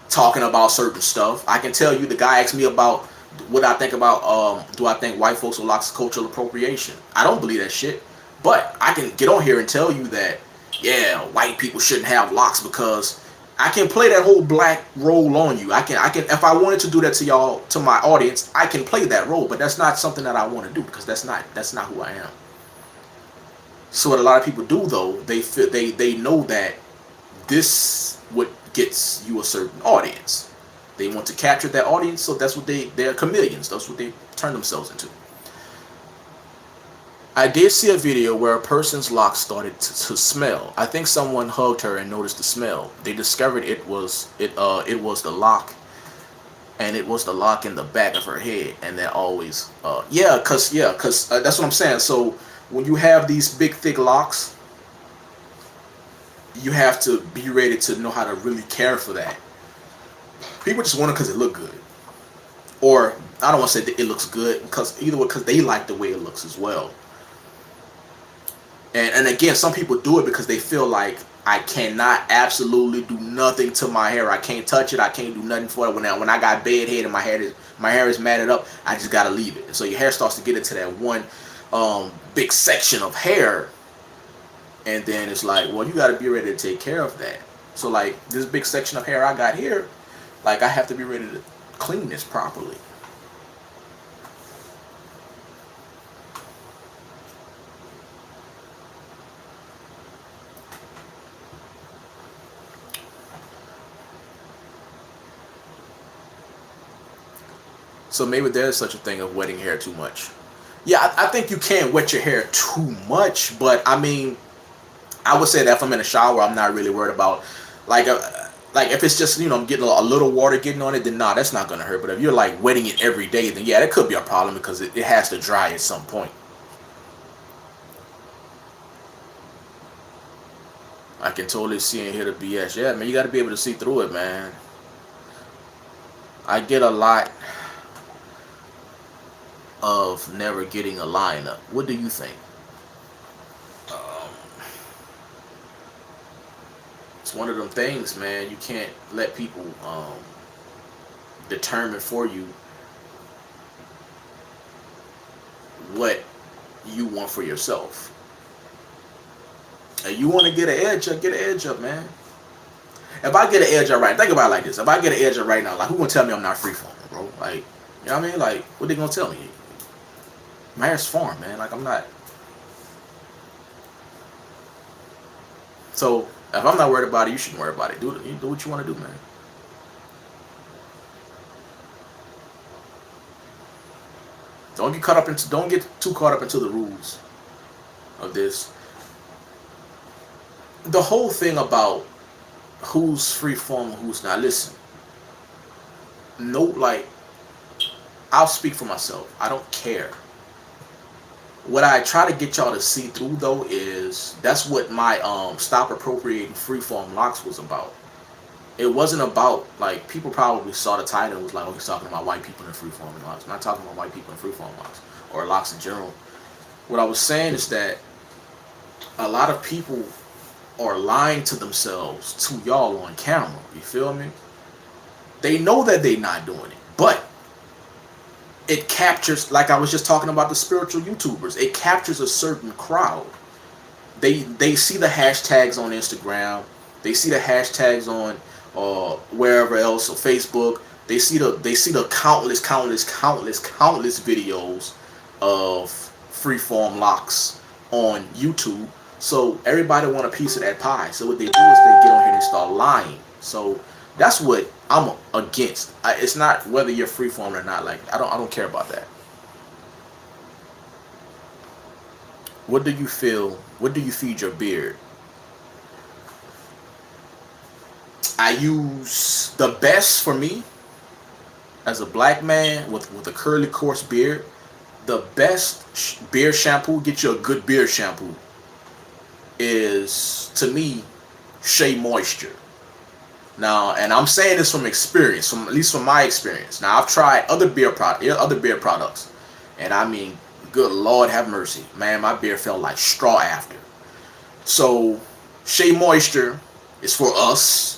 A: talking about certain stuff. I can tell you, the guy asked me about what I think about, do I think white folks will locks cultural appropriation? I don't believe that shit. But I can get on here and tell you that, yeah, white people shouldn't have locks because I can play that whole black role on you. I can if I wanted to do that to y'all, to my audience, I can play that role, but that's not something that I want to do because that's not who I am. So what a lot of people do though, they know that this what gets you a certain audience. They want to capture that audience, so that's what they're chameleons. That's what they turn themselves into. I did see a video where a person's lock started to smell. I think someone hugged her and noticed the smell. They discovered it was the lock, and it was the lock in the back of her head. And that always, cause that's what I'm saying. So when you have these big thick locks, you have to be ready to know how to really care for that. People just want it because it look good, or I don't want to say that it looks good because they like the way it looks as well. And again, some people do it because they feel like I cannot absolutely do nothing to my hair. I can't touch it. I can't do nothing for it. When I got bad head and my hair is matted up, I just gotta leave it. And so your hair starts to get into that one big section of hair, and then it's like, well, you gotta be ready to take care of that. So like this big section of hair I got here, like I have to be ready to clean this properly. So maybe there's such a thing of wetting hair too much. Yeah, I think you can wet your hair too much, but I mean, I would say that if I'm in a shower, I'm not really worried about, like if it's just, getting a little water getting on it, then nah, that's not gonna hurt. But if you're like wetting it every day, then yeah, that could be a problem because it has to dry at some point. I can totally see and hear the BS. Yeah, man, you got to be able to see through it, man. I get a lot of never getting a lineup. What do you think? It's one of them things, man. You can't let people determine for you what you want for yourself. And you want to get an edge up, man. if I get an edge right, think about it like this. If I get an edge right now, like, who gonna tell me I'm not freeforming, bro? Like, you know what I mean? Like, what they gonna tell me? My hair's formed, man. Like, I'm not. So if I'm not worried about it, you shouldn't worry about it. Do what you want to do, man. Don't get too caught up into the rules of this. The whole thing about who's free form and who's not. Listen, no, like, I'll speak for myself. I don't care. What I try to get y'all to see through though is that's what my stop appropriating freeform locks was about. It wasn't about, like, people probably saw the title and was like, oh, he's talking about white people in freeform locks. I'm not talking about white people in freeform locks or locks in general. What I was saying is that a lot of people are lying to themselves, to y'all on camera. You feel me? They know that they're not doing it, but it captures, like I was just talking about the spiritual YouTubers, it captures a certain crowd. They see the hashtags on Instagram, they see the hashtags on wherever else, or Facebook. They see the countless videos of freeform locks on YouTube. So everybody want a piece of that pie. So what they do is they get on here and start lying. So that's what I'm against. It's not whether you're freeform or not. Like, I don't care about that. What do you feel? What do you feed your beard? I use the best for me as a black man with a curly coarse beard. The best beard shampoo, get you a good beard shampoo, is, to me, Shea Moisture. Now, and I'm saying this from experience, at least from my experience. Now, I've tried other beard products, and I mean, good Lord have mercy, man, my beard felt like straw after. So, Shea Moisture is for us.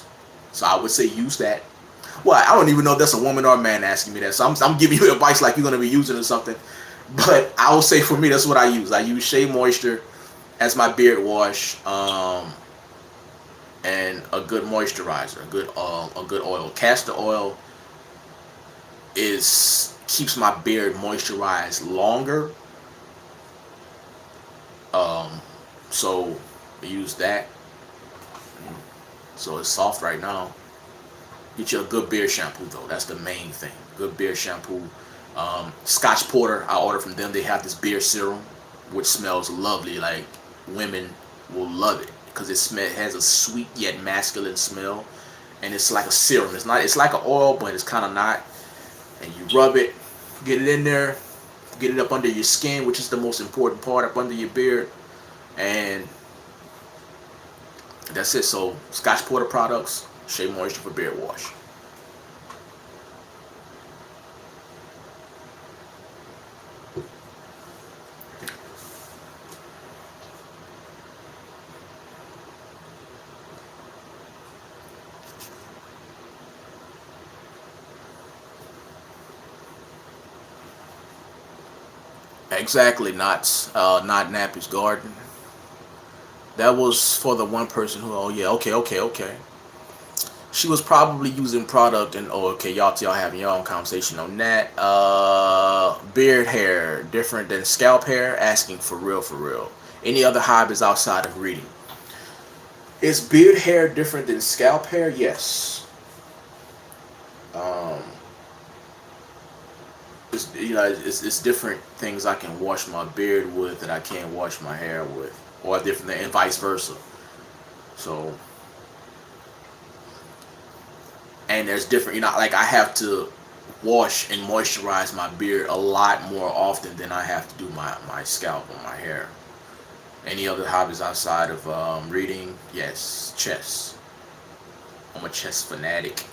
A: So I would say use that. Well, I don't even know if that's a woman or a man asking me that. So I'm giving you advice like you're going to be using it or something. But I will say for me, that's what I use. I use Shea Moisture as my beard wash, and a good moisturizer, a good oil. Castor oil keeps my beard moisturized longer. So I use that. So it's soft right now. Get you a good beard shampoo though. That's the main thing. Good beard shampoo. Scotch Porter, I order from them. They have this beard serum, which smells lovely. Like, women will love it because it has a sweet yet masculine smell, and it's like a serum. It's not. It's like an oil, but it's kind of not. And you rub it, get it in there, get it up under your skin, which is the most important part, up under your beard, and that's it. So Scotch Porter products, Shea Moisture for beard wash. Exactly, not Nappy's Garden. That was for the one person who, oh yeah, okay. She was probably using product, and oh, okay, y'all having your own conversation on that. Beard hair different than scalp hair? Asking for real. Any other hobbies outside of reading? Is beard hair different than scalp hair? Yes. Um, it's different things I can wash my beard with that I can't wash my hair with, or different, and vice versa. So, and there's different, like, I have to wash and moisturize my beard a lot more often than I have to do my scalp or my hair. Any other hobbies outside of reading? Yes, chess. I'm a chess fanatic.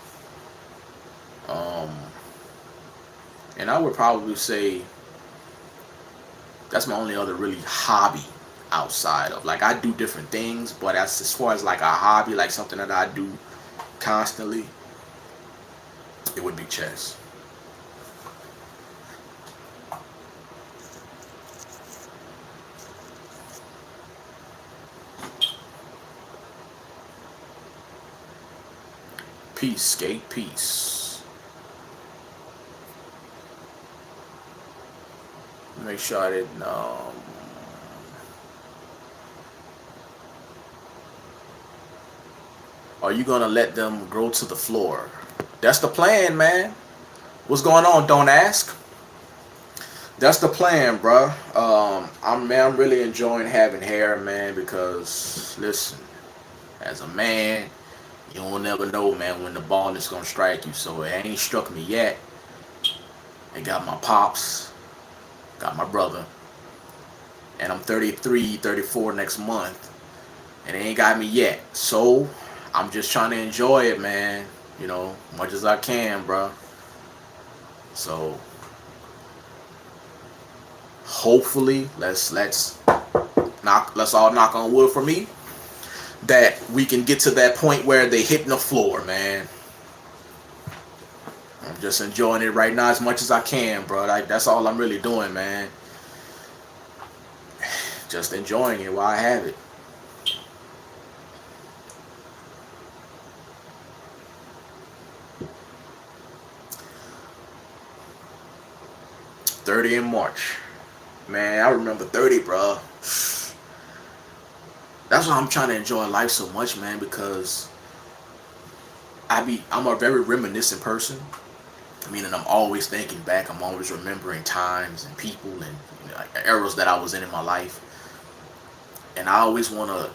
A: And I would probably say that's my only other really hobby outside of, like, I do different things, but as far as like a hobby, like something that I do constantly, it would be chess. Peace, skate, peace. Make sure I didn't. Are you gonna let them grow to the floor? That's the plan, man. What's going on? Don't ask. That's the plan, bruh. I'm really enjoying having hair, man. Because listen, as a man, you don't never know, man, when the ball is gonna strike you. So it ain't struck me yet. It got my pops, got my brother, and I'm 33, 34 next month, and it ain't got me yet. So I'm just trying to enjoy it, man. You know, much as I can, bruh. So hopefully, let's all knock on wood for me that we can get to that point where they hitting the floor, man. I'm just enjoying it right now as much as I can, bro. That's all I'm really doing, man. Just enjoying it while I have it. $30 in March. Man, I remember 30, bro. That's why I'm trying to enjoy life so much, man, because I'm a very reminiscent person. Meaning I'm always thinking back. I'm always remembering times and people and eras that I was in my life. And I always want to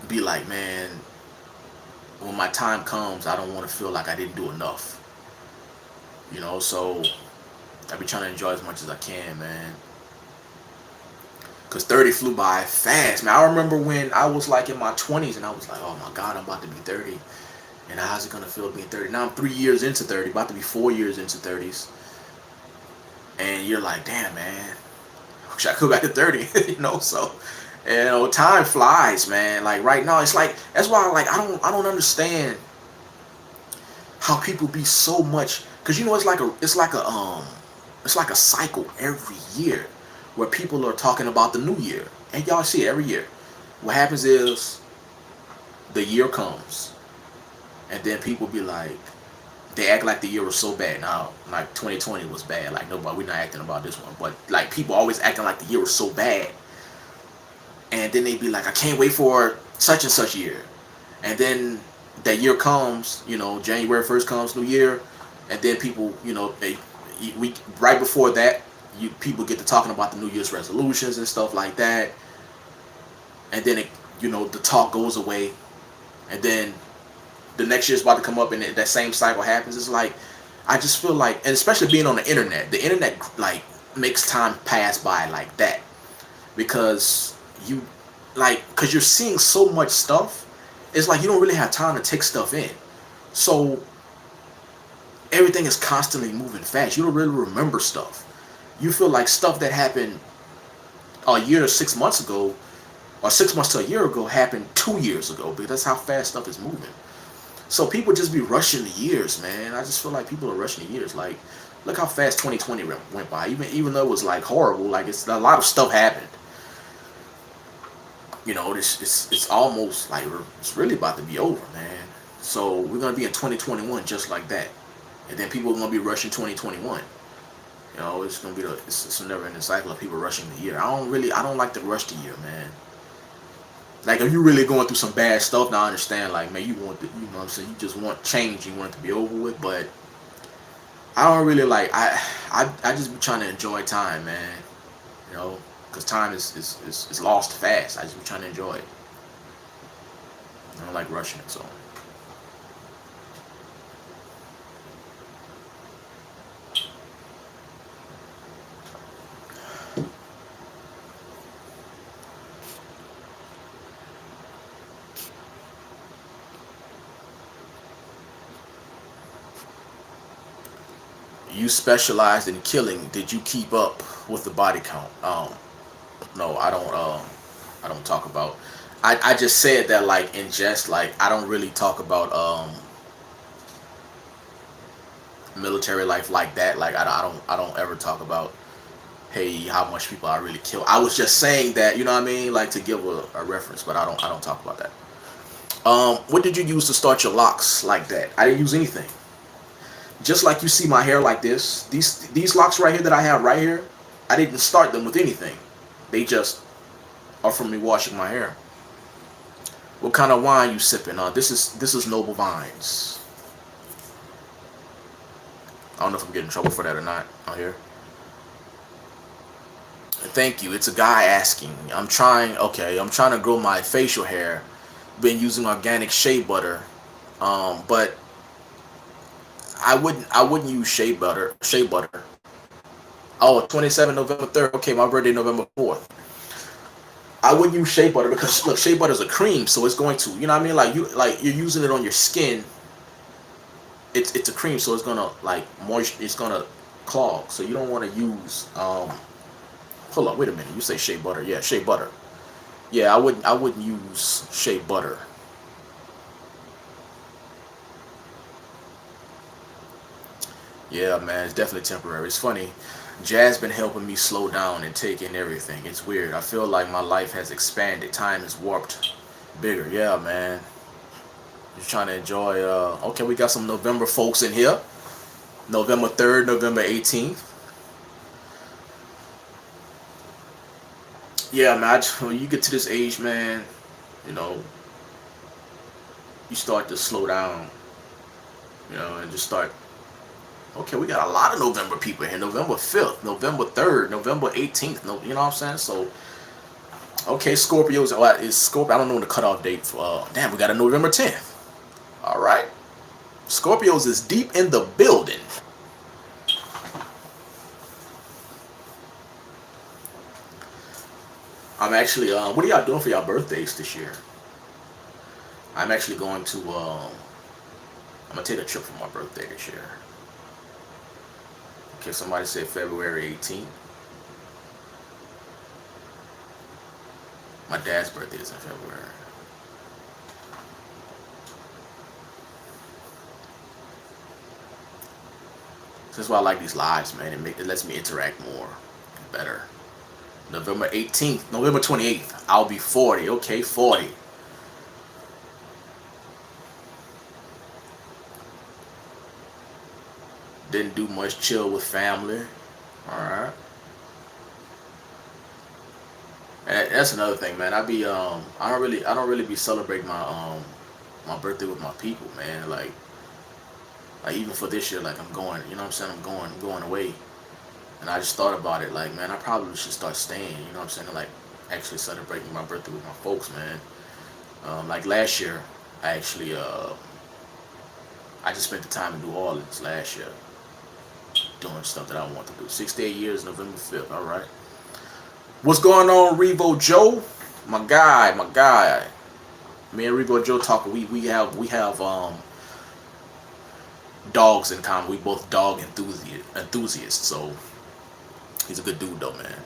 A: be like, man, when my time comes, I don't want to feel like I didn't do enough. You know, so I be trying to enjoy as much as I can, man. Cause 30 flew by fast, man. I remember when I was like in my 20s and I was like, oh my God, I'm about to be 30. And how's it gonna feel being 30? Now I'm 3 years into 30, about to be 4 years into 30s. And you're like, damn, man, I wish I could go back to 30, you know. So, time flies, man. Like right now, it's like that's why I don't understand how people be so much. Cause it's like a cycle every year where people are talking about the new year, and y'all see it every year. What happens is the year comes, and then people be like, they act like the year was so bad. Now, like 2020 was bad. Like nobody, we're not acting about this one. But like people always acting like the year was so bad. And then they be like, I can't wait for such and such year. And then that year comes, January 1st comes, new year. And then people, we right before that, people get to talking about the New Year's resolutions and stuff like that. And then the talk goes away. And then the next year's about to come up and that same cycle happens. It's like, I just feel like, and especially being on the internet like makes time pass by like that, because because you're seeing so much stuff. It's like you don't really have time to take stuff in. So everything is constantly moving fast. You don't really remember stuff. You feel like stuff that happened a year to 6 months ago, or 6 months to a year ago, happened 2 years ago, because that's how fast stuff is moving. So people just be rushing the years, man. I just feel like people are rushing the years. Like, look how fast 2020 went by. Even though it was like horrible, like it's a lot of stuff happened. It's almost like it's really about to be over, man. So we're gonna be in 2021 just like that, and then people are gonna be rushing 2021. It's gonna be it's a never-ending cycle of people rushing the year. I don't like to rush the year, man. Like, if you're really going through some bad stuff, now I understand, like, man, you want the, you know what I'm saying, you just want change, you want it to be over with, but I don't really like, I just be trying to enjoy time, man, because time is lost fast. I just be trying to enjoy it. I don't like rushing it, so. You specialized in killing. Did you keep up with the body count? No, I don't. I don't talk about. I just said that like in jest. Like I don't really talk about military life like that. Like I don't ever talk about, hey, how much people I really kill. I was just saying that, you know what I mean, like to give a reference, but I don't talk about that. What did you use to start your locks like that? I didn't use anything. Just like you see my hair like this, these locks right here that I have right here, I didn't start them with anything. They just are from me washing my hair. What kind of wine you sipping? This is Noble Vines. I don't know if I'm getting in trouble for that or not out here. Thank you. It's a guy asking. I'm trying. Okay, I'm trying to grow my facial hair. Been using organic shea butter, but I wouldn't use shea butter. Shea butter. Oh, 27 November 3rd. Okay, my birthday November 4th. I wouldn't use shea butter because look, shea butter is a cream, so it's going to, you know what I mean? Like you're using it on your skin. It's a cream, so it's gonna like moisture. It's gonna clog. So you don't want to use. Hold on, wait a minute. You say shea butter? Yeah, shea butter. Yeah, I wouldn't use shea butter. Yeah, man, it's definitely temporary. It's funny. Jazz been helping me slow down and take in everything. It's weird. I feel like my life has expanded. Time is warped bigger. Yeah, man. Just trying to enjoy. Okay, we got some November folks in here. November 3rd, November 18th. Yeah, man. When you get to this age, man, you know, you start to slow down, and just start. Okay, we got a lot of November people here. November 5th, November 3rd, November 18th. No, you know what I'm saying? So, okay, Scorpios. Is Scorpio? I don't know the cutoff date for. Damn, we got a November 10th. All right, Scorpios is deep in the building. I'm actually. What are y'all doing for y'all birthdays this year? I'm actually going to. I'm gonna take a trip for my birthday this year. Okay, somebody said February 18th. My dad's birthday is in February. That's why I like these lives, man. It lets me interact more, better. November 18th, November 28th. I'll be 40. Okay, 40. Didn't do much. Chill with family. All right. And that's another thing, man. I don't really be celebrating my birthday with my people, man. Like even for this year, like I'm going. You know what I'm saying? I'm going away. And I just thought about it, like, man, I probably should start staying. You know what I'm saying? Like actually celebrating my birthday with my folks, man. Like last year, I actually I just spent the time in New Orleans last year doing stuff that I want to do. 68 years, November 5th. All right. What's going on, Revo Joe? My guy, my guy. Me and Revo Joe talking. We have dogs in common. We both dog enthusiasts. So he's a good dude though, man.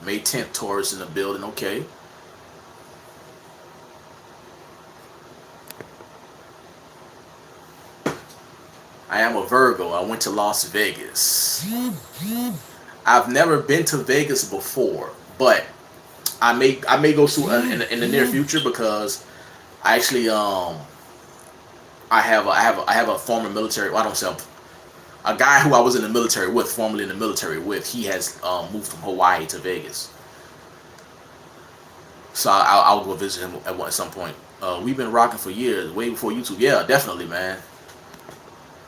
A: May 10th, Taurus in the building. Okay. I am a Virgo. I went to Las Vegas. I've never been to Vegas before, but I may go to in the near future because I actually I have a former military. Well, I don't say a guy who I was in the military with, formerly in the military with. He has moved from Hawaii to Vegas, so I'll go visit him at some point. We've been rocking for years, way before YouTube. Yeah, definitely, man.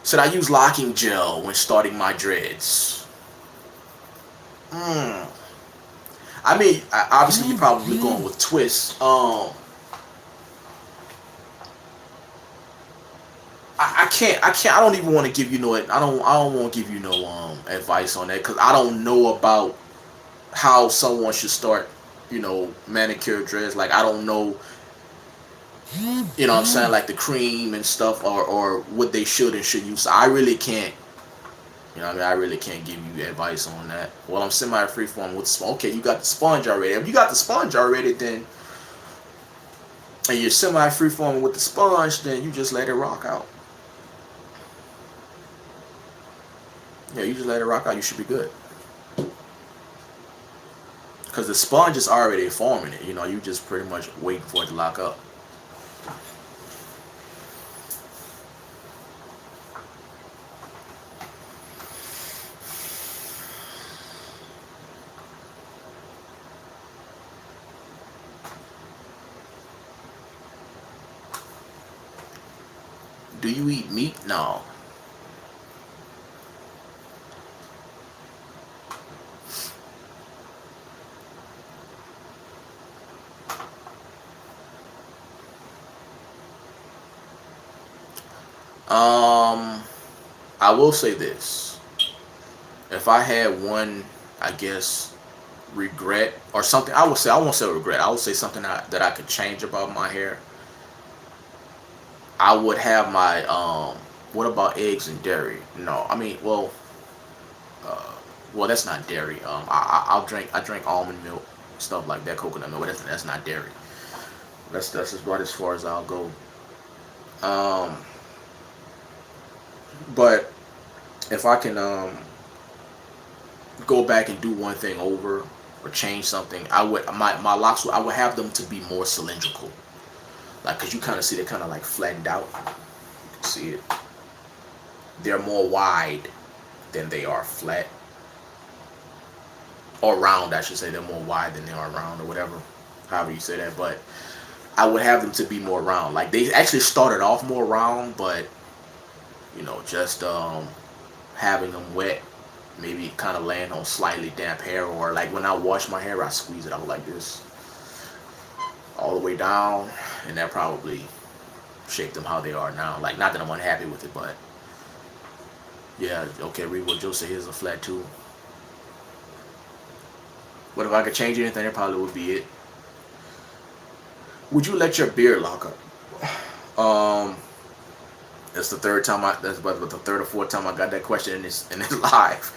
A: Should I use locking gel when starting my dreads? Hmm. I mean, obviously you're probably going with twists. I don't even want to give you no. I don't want to give you no advice on that because I don't know about how someone should start. Manicure dreads. Like I don't know. What I'm saying, like the cream and stuff, or what they should and should use. So I really can't. What I mean? I really can't give you advice on that. Well, I'm semi-freeform with okay, you got the sponge already. If you got the sponge already, then and you're semi-freeform with the sponge, then you just let it rock out. Yeah, you just let it rock out. You should be good. Because the sponge is already forming it. You just pretty much waiting for it to lock up. Do you eat meat? No. Um, I will say this. If I had one, I guess, regret or something, I would say, I won't say regret. I would say something that I could change about my hair. I would have my, what about eggs and dairy? No, I mean, uh, well, that's not dairy. I drink almond milk, stuff like that, coconut milk. But that's not dairy. That's just about as far as I'll go. Um, but if I can go back and do one thing over or change something, I would my locks. I would have them to be more cylindrical, like because you kind of see they're kind of like flattened out. You can see it. They're more wide than they are flat or round. I should say they're more wide than they are round or whatever, however you say that. But I would have them to be more round. Like they actually started off more round, but just having them wet, maybe kind of laying on slightly damp hair, or like when I wash my hair, I squeeze it out like this, all the way down, and that probably shaped them how they are now. Like, not that I'm unhappy with it, but yeah, okay, read what Joe said. Here's a flat too. But if I could change anything, it probably would be it. Would you let your beard lock up? That's the third time that's about the third or fourth time I got that question in this live.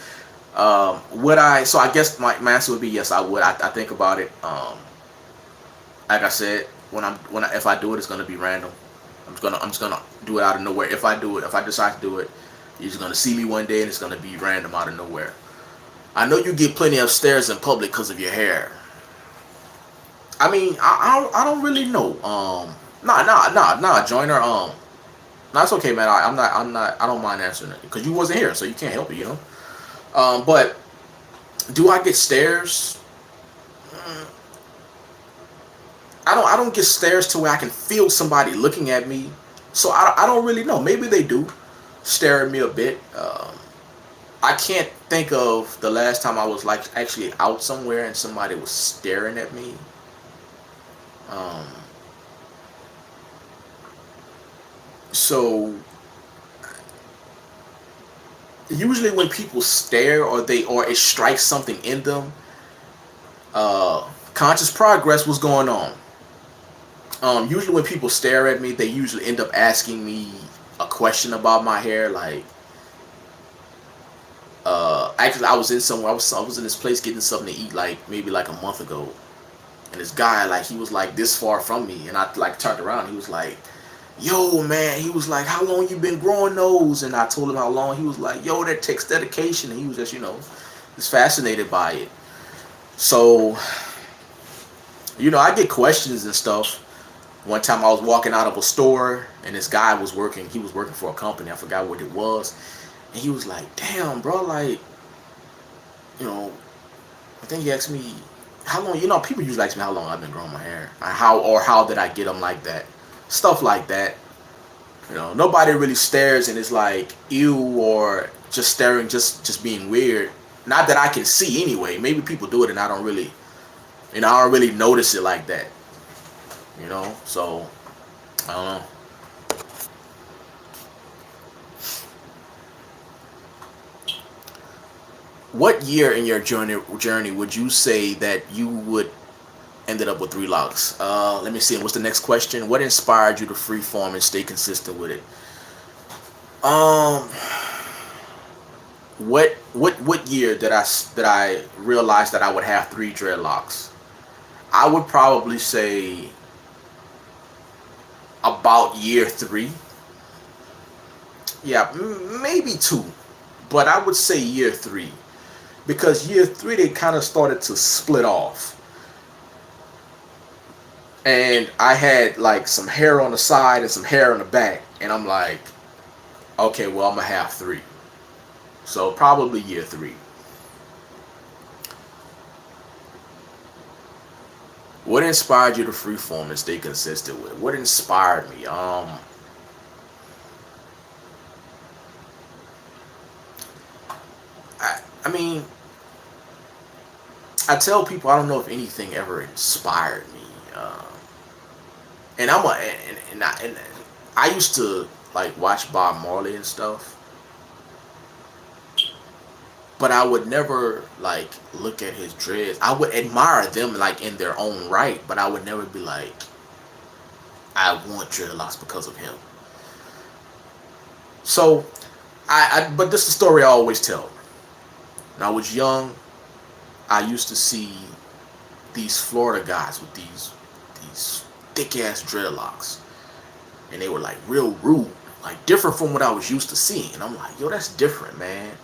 A: Would I? So I guess my answer would be yes. I would. I think about it. Like I said, if I do it, it's gonna be random. I'm just gonna do it out of nowhere. If I do it, if I decide to do it, you're just gonna see me one day and it's gonna be random out of nowhere. I know you get plenty of stares in public because of your hair. I mean, I don't really know. Nah, Joiner. No, it's okay, man. I don't mind answering it because you wasn't here, so you can't help it, But do I get stares? I don't get stares to where I can feel somebody looking at me. So I don't really know. Maybe they do stare at me a bit. I can't think of the last time I was like actually out somewhere and somebody was staring at me. So usually when people stare or it strikes something in them, conscious progress was going on. Usually when people stare at me, they usually end up asking me a question about my hair. Like, actually, I was in somewhere. I was in this place getting something to eat, like maybe like a month ago, and this guy, like, he was like this far from me, and I like turned around. He was like, "Yo, man," he was like, "How long you been growing those?" And I told him how long. He was like, "Yo, that takes dedication." And he was just, just fascinated by it. So, I get questions and stuff. One time I was walking out of a store and this guy was working. He was working for a company. I forgot what it was. And he was like, "Damn, bro, like, I think he asked me how long. People usually ask me how long I've been growing my hair, how did I get them like that, stuff like that. Nobody really stares and it's like ew or just staring, just being weird. Not that I can see anyway. Maybe people do it and I don't really, I don't really notice it like that. So I don't know. What year in your journey would you say that you would ended up with 3 locks? Let me see. What's the next question? What inspired you to freeform and stay consistent with it? Um, what year did I realize that I would have 3 dreadlocks? I would probably say about year 3. Yeah, maybe 2, but I would say year 3 because year 3 they kind of started to split off, and I had like some hair on the side and some hair on the back, and I'm like, okay, well, I'm gonna have 3, so probably year 3. What inspired you to freeform and stay consistent with it? What inspired me? I mean, I tell people I don't know if anything ever inspired me. And I'm a and I used to like watch Bob Marley and stuff, but I would never like look at his dreads. I would admire them like in their own right, but I would never be like, I want dreadlocks because of him. So but this is the story I always tell. When I was young, I used to see these Florida guys with these thick ass dreadlocks, and they were like real rude, like different from what I was used to seeing. And I'm like, yo, that's different, man.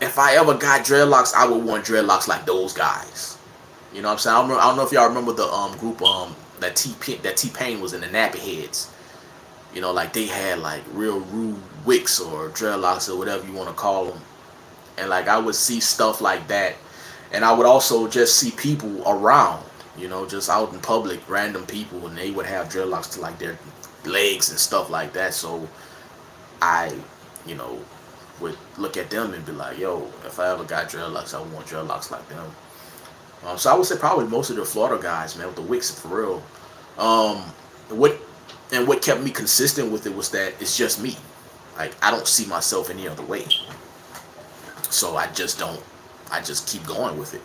A: If I ever got dreadlocks, I would want dreadlocks like those guys. You know what I'm saying? I don't know if y'all remember the group that T-Pain was in, the Nappy Heads. You know, like they had like real rude wicks or dreadlocks or whatever you want to call them. And like I would see stuff like that, and I would also just see people around, you know, just out in public, random people, and they would have dreadlocks to like their legs and stuff like that. So I, you know, would look at them and be like, yo, if I ever got dreadlocks, I would want dreadlocks like them. So I would say probably most of the Florida guys, man, with the wicks, for real. What kept me consistent with it was that it's just me. Like I don't see myself any other way. So I just keep going with it.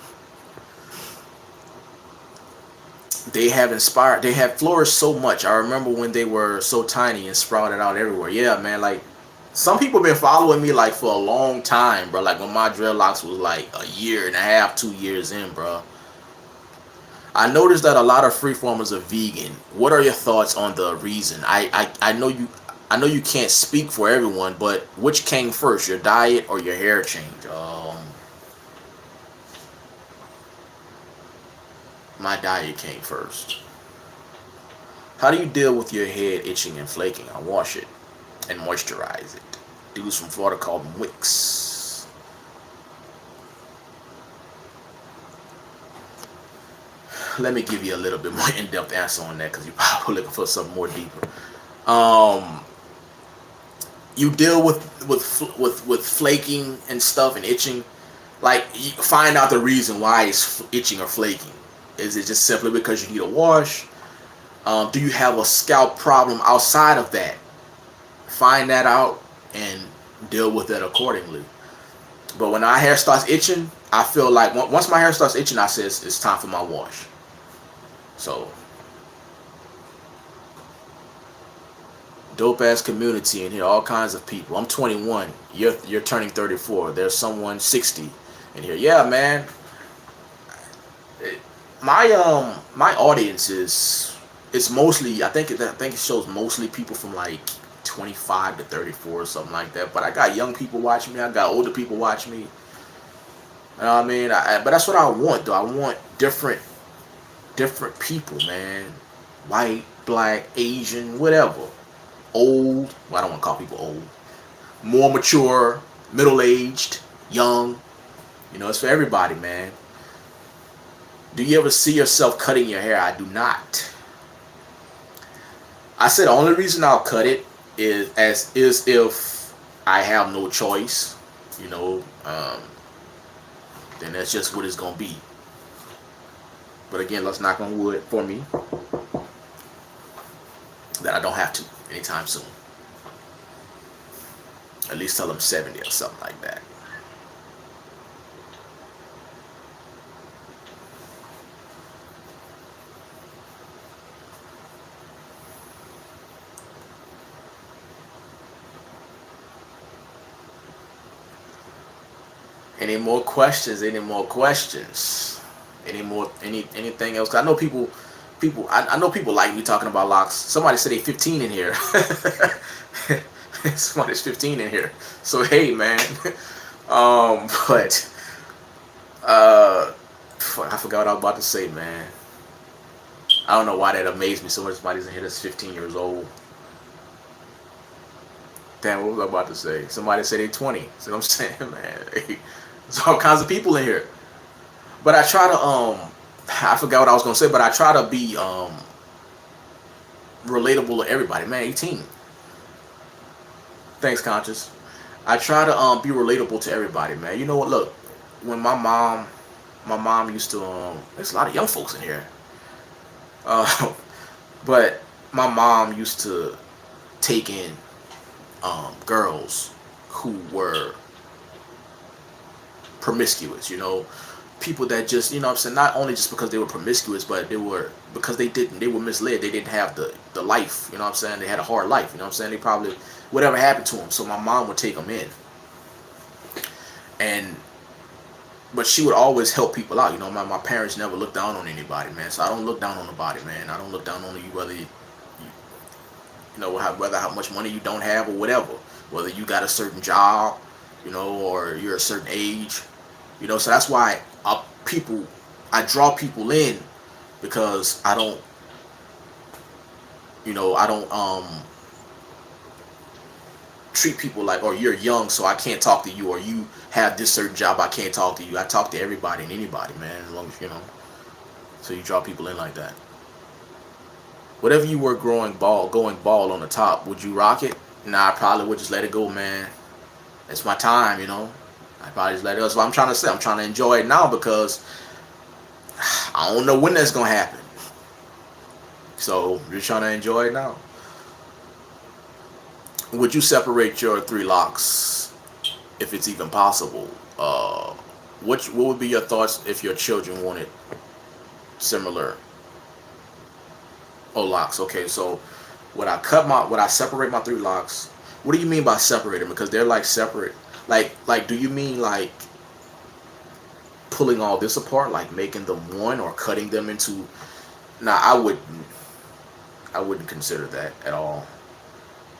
A: They have flourished so much. I remember when they were so tiny and sprouted out everywhere. Yeah, man, like some people been following me like for a long time, bro. Like when my dreadlocks was like a year and a half, 2 years in, bro. I noticed that a lot of freeformers are vegan. What are your thoughts on the reason? I know you can't speak for everyone, but which came first, your diet or your hair change? My diet came first. How do you deal with your head itching and flaking? I wash it and moisturize it. Dudes from Florida call them wicks. Let me give you a little bit more in-depth answer on that because you're probably looking for something more deeper. You deal with flaking and stuff and itching. Like, you find out the reason why it's itching or flaking. Is it just simply because you need a wash? Do you have a scalp problem outside of that? Find that out and deal with it accordingly. But when our hair starts itching, I feel like once my hair starts itching, I say it's time for my wash. So, dope ass community in here, all kinds of people. I'm 21. You're turning 34. There's someone 60 in here. Yeah, man. My audience it's mostly, I think it shows mostly people from like 25 to 34 or something like that. But I got young people watching me. I got older people watching me. You know what I mean? But that's what I want, though. I want different people, man. White, black, Asian, whatever. Old. Well, I don't want to call people old. More mature, middle-aged, young. You know, it's for everybody, man. Do you ever see yourself cutting your hair? I do not. I said the only reason I'll cut it is if I have no choice. You know, then that's just what it's gonna be. But again, let's knock on wood for me that I don't have to anytime soon. At least till I'm 70 or something like that. Any more questions? Any more questions? Anything else? 'Cause I know people. I know people like me talking about locks. Somebody said they 15 in here. Somebody's 15 in here. So hey, man. But I forgot what I was about to say, man. I don't know why that amazed me so much. Somebody's in here that's 15 years old. Damn, what was I about to say? Somebody said they 20. See what I'm saying, man? There's all kinds of people in here. But I try to I forgot what I was gonna say, but I try to be relatable to everybody. Man, 18. Thanks, Conscious. I try to be relatable to everybody, man. You know what? Look, when my mom used to there's a lot of young folks in here. Uh, but my mom used to take in girls who were promiscuous, people that just, what I'm saying, not only just because they were promiscuous, but they were, because they were misled. They didn't have the life, what I'm saying. They had a hard life, what I'm saying. They probably, whatever happened to them. So my mom would take them in, and but she would always help people out. My parents never looked down on anybody, man. So I don't look down on nobody, man. I don't look down on you, whether whether how much money you don't have or whatever, whether you got a certain job, or you're a certain age, So that's why I draw people in, because I don't treat people like, or you're young, so I can't talk to you, or you have this certain job, I can't talk to you. I talk to everybody and anybody, man, as long as So you draw people in like that. Whatever you were going bald on the top, would you rock it? Nah, I probably would just let it go, man. It's my time, I probably just let it go. That's what I'm trying to say. I'm trying to enjoy it now, because I don't know when that's gonna happen. So you're trying to enjoy it now. Would you separate your 3 locks if it's even possible? What would be your thoughts if your children wanted similar locks? Okay, so would I separate my 3 locks? What do you mean by separate them? Because they're like separate. Like, do you mean like pulling all this apart, like making them one, or cutting them into? Nah, I wouldn't consider that at all.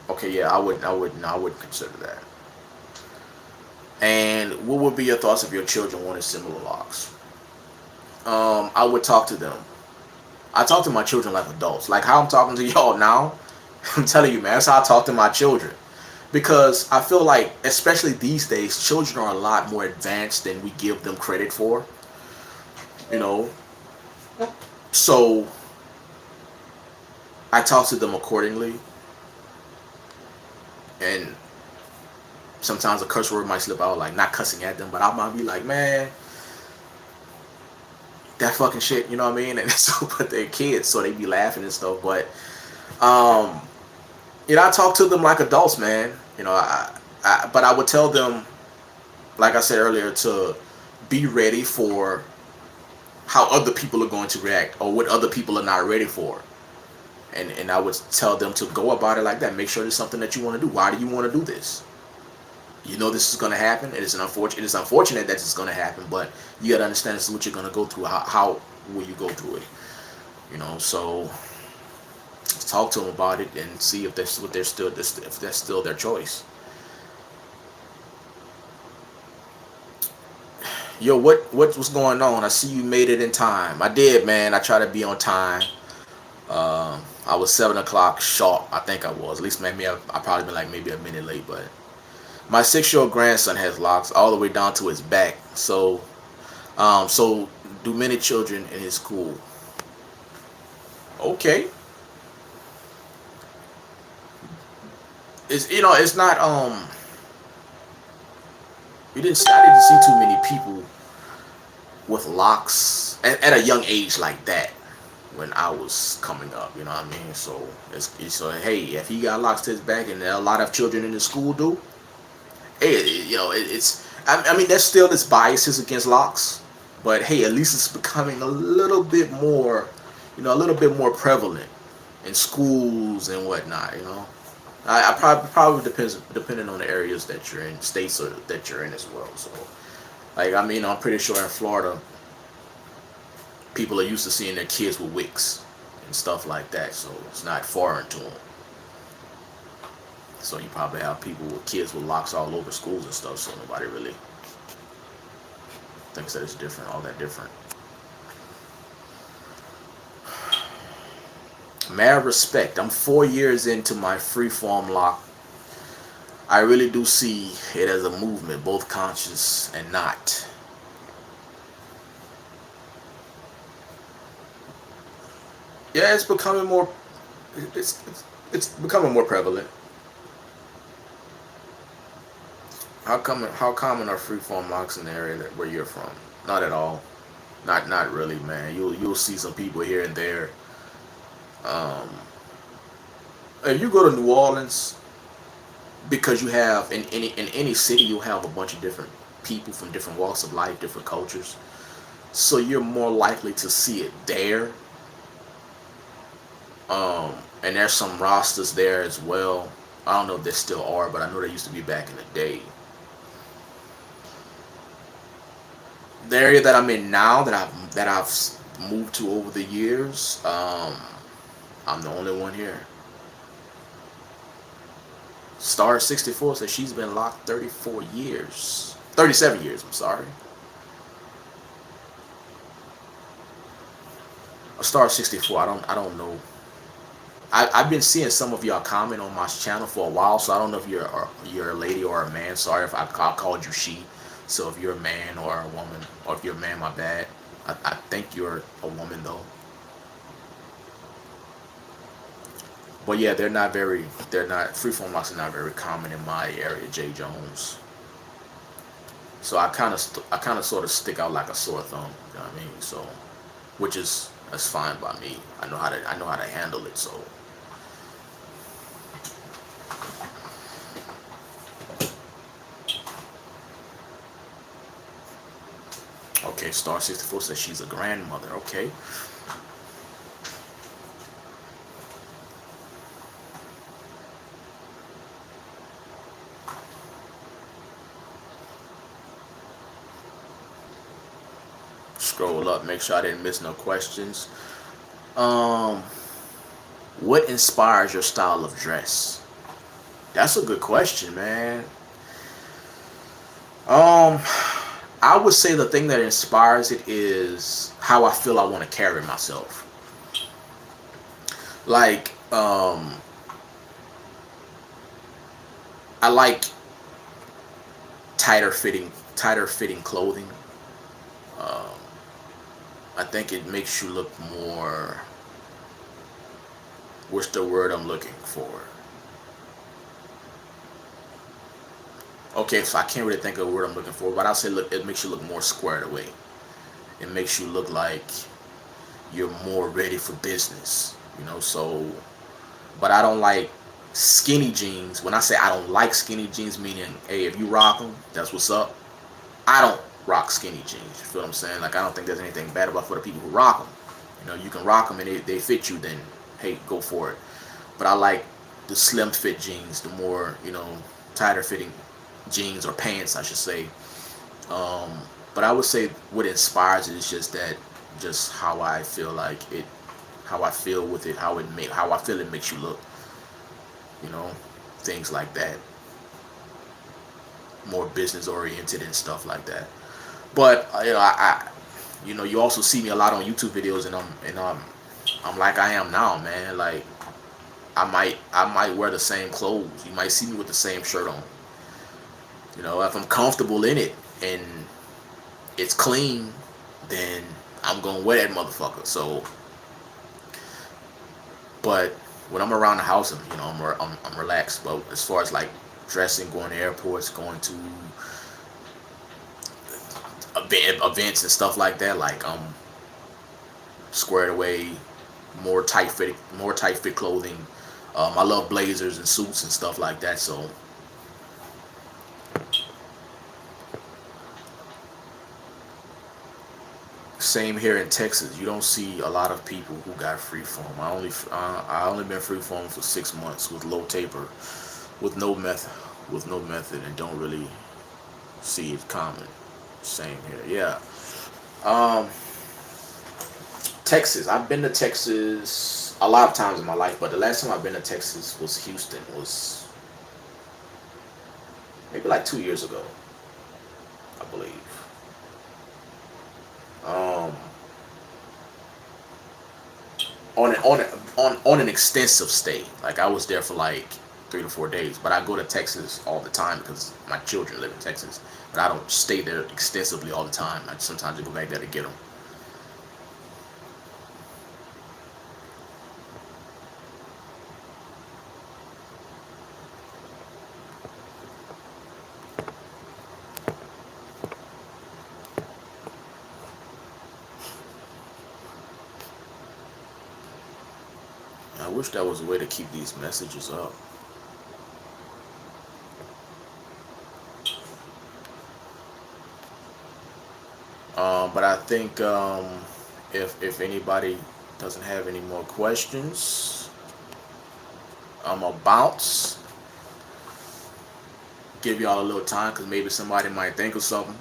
A: Okay, yeah, I wouldn't consider that. And what would be your thoughts if your children wanted similar locks? I would talk to them. I talk to my children like adults, like how I'm talking to y'all now. I'm telling you, man, that's how I talk to my children. Because I feel like, especially these days, children are a lot more advanced than we give them credit for. You know, so I talk to them accordingly, and sometimes a curse word might slip out, like not cussing at them, but I might be like, man, that fucking shit, you know what I mean? And so, but they're kids, so they be laughing and stuff. But um, I talk to them like adults, man. But I would tell them, like I said earlier, to be ready for how other people are going to react, or what other people are not ready for. And I would tell them to go about it like that. Make sure it's something that you want to do. Why do you want to do this? You know this is going to happen. It is unfortunate that it's going to happen, but you got to understand this is what you're going to go through. How will you go through it? So talk to them about it and see if that's what if that's still their choice. Yo, what's going on? I see you made it in time. I did, man. I try to be on time. I was 7 o'clock sharp. I think I was. At least maybe I probably been like maybe a minute late. But my 6-year-old grandson has locks all the way down to his back. So do many children in his school. Okay. It's not we didn't I didn't see too many people with locks at a young age like that when I was coming up, you know what I mean? So hey, if he got locks to his back, and a lot of children in the school do, hey, I mean, there's still this biases against locks, but hey, at least it's becoming a little bit more, a little bit more prevalent in schools and whatnot, I probably depending on the areas that you're in, states that you're in as well. So, like, I mean, I'm pretty sure in Florida, people are used to seeing their kids with wicks and stuff like that, so it's not foreign to them. So you probably have people with kids with locks all over schools and stuff, so nobody really thinks that it's different, all that different. Mad respect. I'm 4 years into my Freeform lock. I really do see it as a movement, both conscious and not. Yeah, it's becoming more. It's becoming more prevalent. How common are freeform locks in the area where you're from? Not at all. Not really, man. You'll see some people here and there. Um, if you go to New Orleans, because you have in any city, you'll have a bunch of different people from different walks of life, different cultures. So you're more likely to see it there. Um, and there's some rosters there as well. I don't know if there still are, but I know there used to be back in the day. The area that I'm in now, that I've moved to over the years, I'm the only one here. Star 64 says she's been locked 34 years, 37 years. I'm sorry. A Star 64. I don't know. I've been seeing some of y'all comment on my channel for a while, so I don't know if you're a lady or a man. Sorry if I called you she. So if you're a man or a woman, or if you're a man, my bad. I think you're a woman though. But yeah, they're not freeform locks are not very common in my area, J Jones. So I kind of sort of stick out like a sore thumb. You know what I mean? So, which is that's fine by me. I know how to handle it. So okay, Star 64 says she's a grandmother. Okay. Scroll up, make sure I didn't miss no questions. Um, what inspires your style of dress? That's a good question, man. Um, I would say the thing that inspires it is how I feel I want to carry myself. Like, I like tighter fitting clothing. Um, I think it makes you look more. What's the word I'm looking for? Okay, so I can't really think of the word I'm looking for, but I'll say look, it makes you look more squared away. It makes you look like you're more ready for business, you know. So, but I don't like skinny jeans. When I say I don't like skinny jeans, meaning, hey, if you rock them, that's what's up. I don't rock skinny jeans. You feel what I'm saying? Like, I don't think there's anything bad about for the people who rock them. You know, you can rock them and they fit you, then hey, go for it. But I like the slim fit jeans, the more, tighter fitting jeans or pants, I should say. Um, but I would say what inspires it is just how I feel like it, how I feel with it, how I feel it makes you look, you know, things like that. More business oriented and stuff like that. But you also see me a lot on YouTube videos, I'm like I am now, man. Like I might wear the same clothes. You might see me with the same shirt on. You know, if I'm comfortable in it and it's clean, then I'm gonna wear that motherfucker. So, but when I'm around the house, I'm relaxed. But as far as like dressing, going to airports, going to events and stuff like that, like I'm squared away, more tight fit clothing. I love blazers and suits and stuff like that. So same here in Texas. You don't see a lot of people who got freeform. I only been freeform for 6 months with low taper, with no method, and don't really see it common. Same here. Yeah. Um, Texas. I've been to Texas a lot of times in my life, but the last time I've been to Texas was Houston. Was maybe like 2 years ago, I believe. Um, on an extensive stay. Like I was there for like 3 to 4 days. But I go to Texas all the time because my children live in Texas. But I don't stay there extensively all the time. I sometimes I go back there to get them. wish there was a way to keep these messages up. But I think if anybody doesn't have any more questions, I'm gonna bounce. Give y'all a little time because maybe somebody might think of something.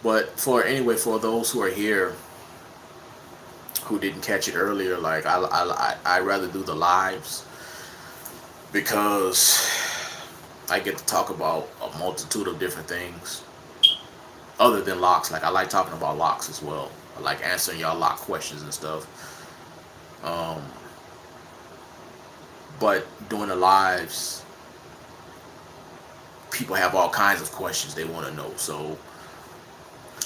A: But for those who are here who didn't catch it earlier, like I rather do the lives because I get to talk about a multitude of different things other than locks. Like I like talking about locks as well. I like answering y'all lock questions and stuff. But doing the lives, people have all kinds of questions they want to know. So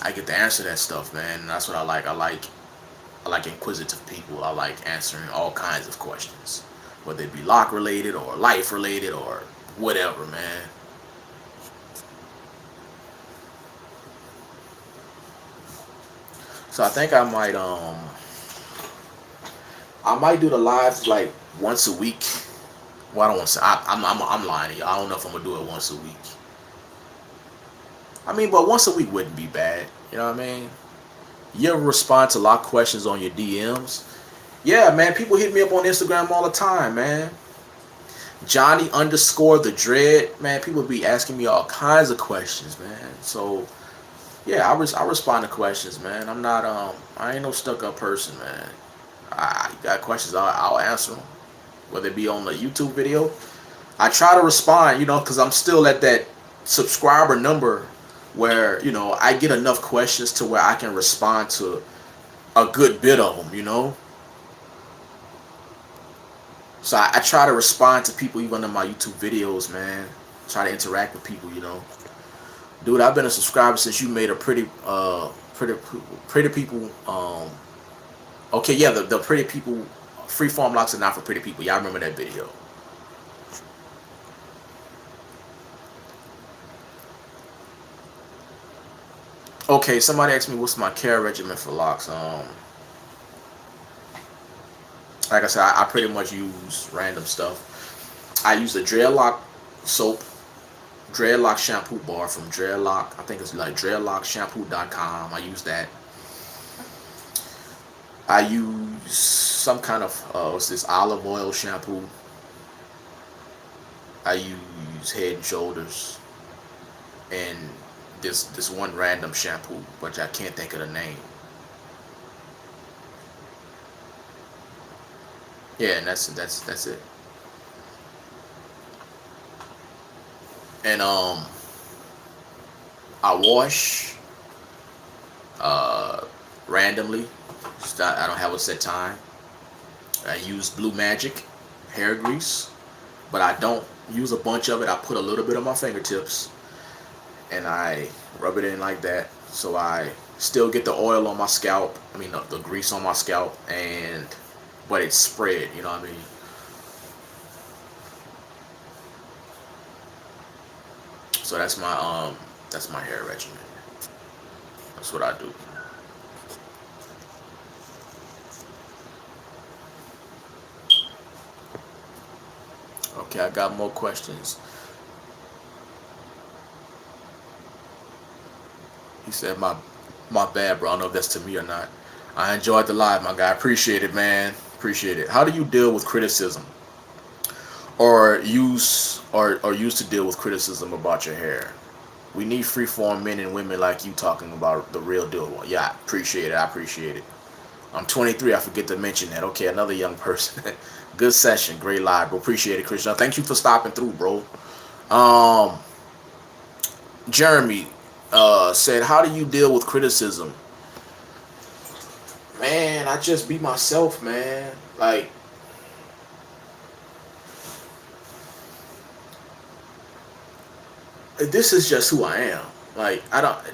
A: I get to answer that stuff, man. And that's what I like. I like inquisitive people. I like answering all kinds of questions, whether it be lock related or life related or whatever, man. So I think I might do the lives like once a week. Well, I don't want to say I'm lying to you. I don't know if I'm gonna do it once a week. I mean, but once a week wouldn't be bad. You know what I mean? You ever respond to a lot of questions on your DMs? Yeah, man. People hit me up on Instagram all the time, man. Johnny underscore the dread, man. People be asking me all kinds of questions, man. So yeah, I respond to questions, man. I'm not I ain't no stuck up person, man. I got questions, I'll answer them, whether it be on the YouTube video. I try to respond, because I'm still at that subscriber number where I get enough questions to where I can respond to a good bit of them, So I try to respond to people even in my YouTube videos, man. Try to interact with people. Dude, I've been a subscriber since you made a pretty people. Okay, yeah, the pretty people. Freeform locks are not for pretty people. Y'all remember that video? Okay, somebody asked me what's my care regimen for locks. Like I said, I pretty much use random stuff. I use a dreadlock soap, dreadlock shampoo bar from dreadlock. I think it's like dreadlockshampoo.com. I use that. I use some kind of what's this, olive oil shampoo. I use Head and Shoulders, and this one random shampoo, but I can't think of the name. Yeah, and that's it. And I wash randomly. I don't have a set time. I use Blue Magic hair grease, but I don't use a bunch of it. I put a little bit on my fingertips and I rub it in like that, so I still get the oil on my scalp. I mean the grease on my scalp, but it's spread. You know what I mean? So that's my hair regimen. That's what I do. Okay, I got more questions. He said, my bad, bro. I don't know if that's to me or not. I enjoyed the live, my guy. Appreciate it, man. Appreciate it. How do you deal with criticism, or used to deal with criticism about your hair? We need freeform men and women like you talking about the real deal. Yeah, appreciate it. I appreciate it. I'm 23. I forget to mention that. Okay, another young person. Good session. Great live, bro. Appreciate it, Christian. Thank you for stopping through, bro. Jeremy said, how do you deal with criticism? Man, I just be myself, man. Like, this is just who I am. Like,